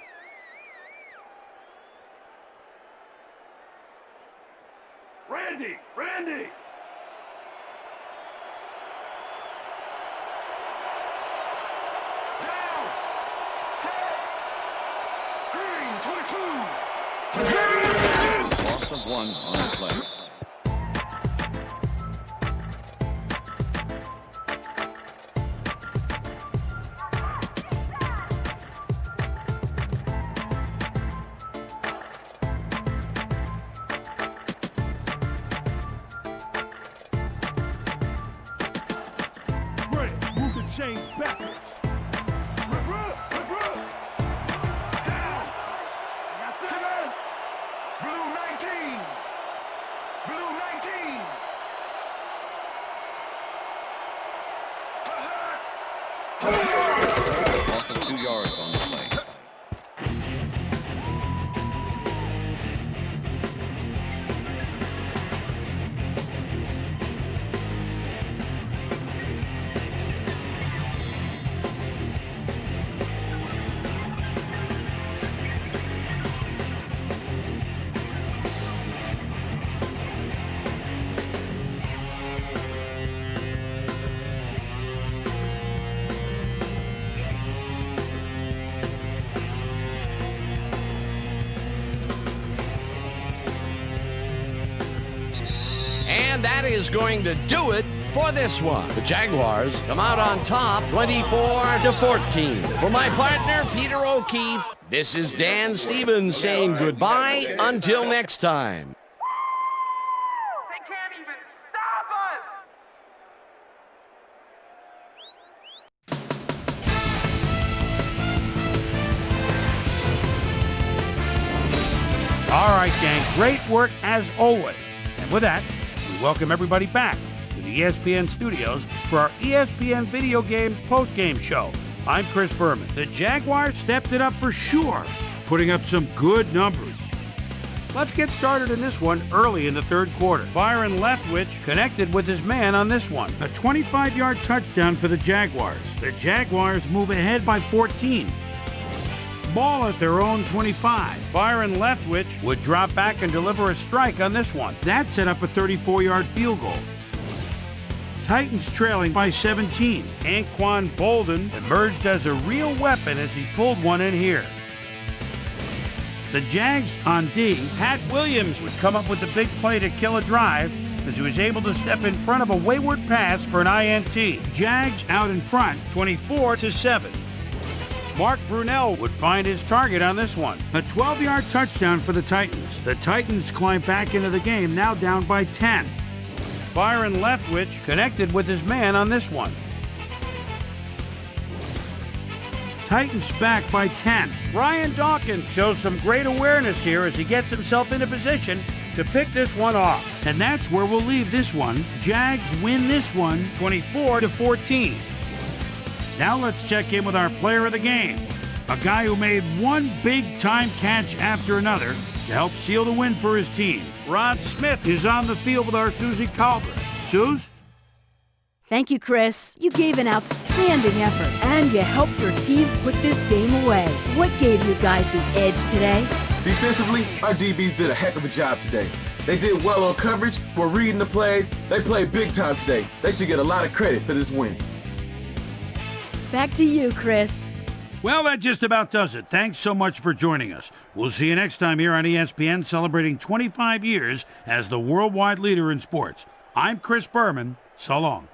Randy! Down! Set! Green, 22! Loss of 1 on the play. Chains backwards. Down. Blue 19. Blue 19. Loss of 2 yards on the play. And that is going to do it for this one. The Jaguars come out on top 24-14. For my partner, Peter O'Keefe, this is Dan Stevens saying goodbye until next time. They can't even stop us! All right, gang. Great work as always. And with that, we we welcome everybody back to the ESPN studios for our ESPN Video Games postgame show. I'm Chris Berman. The Jaguars stepped it up for sure, putting up some good numbers. Let's get started in this one early in the third quarter. Byron Leftwich connected with his man on this one. A 25-yard touchdown for the Jaguars. The Jaguars move ahead by 14. Ball at their own 25. Byron Leftwich would drop back and deliver a strike on this one. That set up a 34-yard field goal. Titans trailing by 17. Anquan Bolden emerged as a real weapon as he pulled one in here. The Jags on D. Pat Williams would come up with the big play to kill a drive as he was able to step in front of a wayward pass for an INT. Jags out in front, 24-7. Mark Brunell would find his target on this one. A 12-yard touchdown for the Titans. The Titans climb back into the game, now down by 10. Byron Leftwich connected with his man on this one. Titans back by 10. Ryan Dawkins shows some great awareness here as he gets himself into position to pick this one off. And that's where we'll leave this one. Jags win this one 24-14. Now let's check in with our player of the game. A guy who made one big-time catch after another to help seal the win for his team. Rod Smith is on the field with our Susie Calder. Suze? Thank you, Chris. You gave an outstanding effort, and you helped your team put this game away. What gave you guys the edge today? Defensively, our DBs did a heck of a job today. They did well on coverage, were reading the plays. They played big time today. They should get a lot of credit for this win. Back to you, Chris. Well, that just about does it. Thanks so much for joining us. We'll see you next time here on ESPN, celebrating 25 years as the worldwide leader in sports. I'm Chris Berman. So long.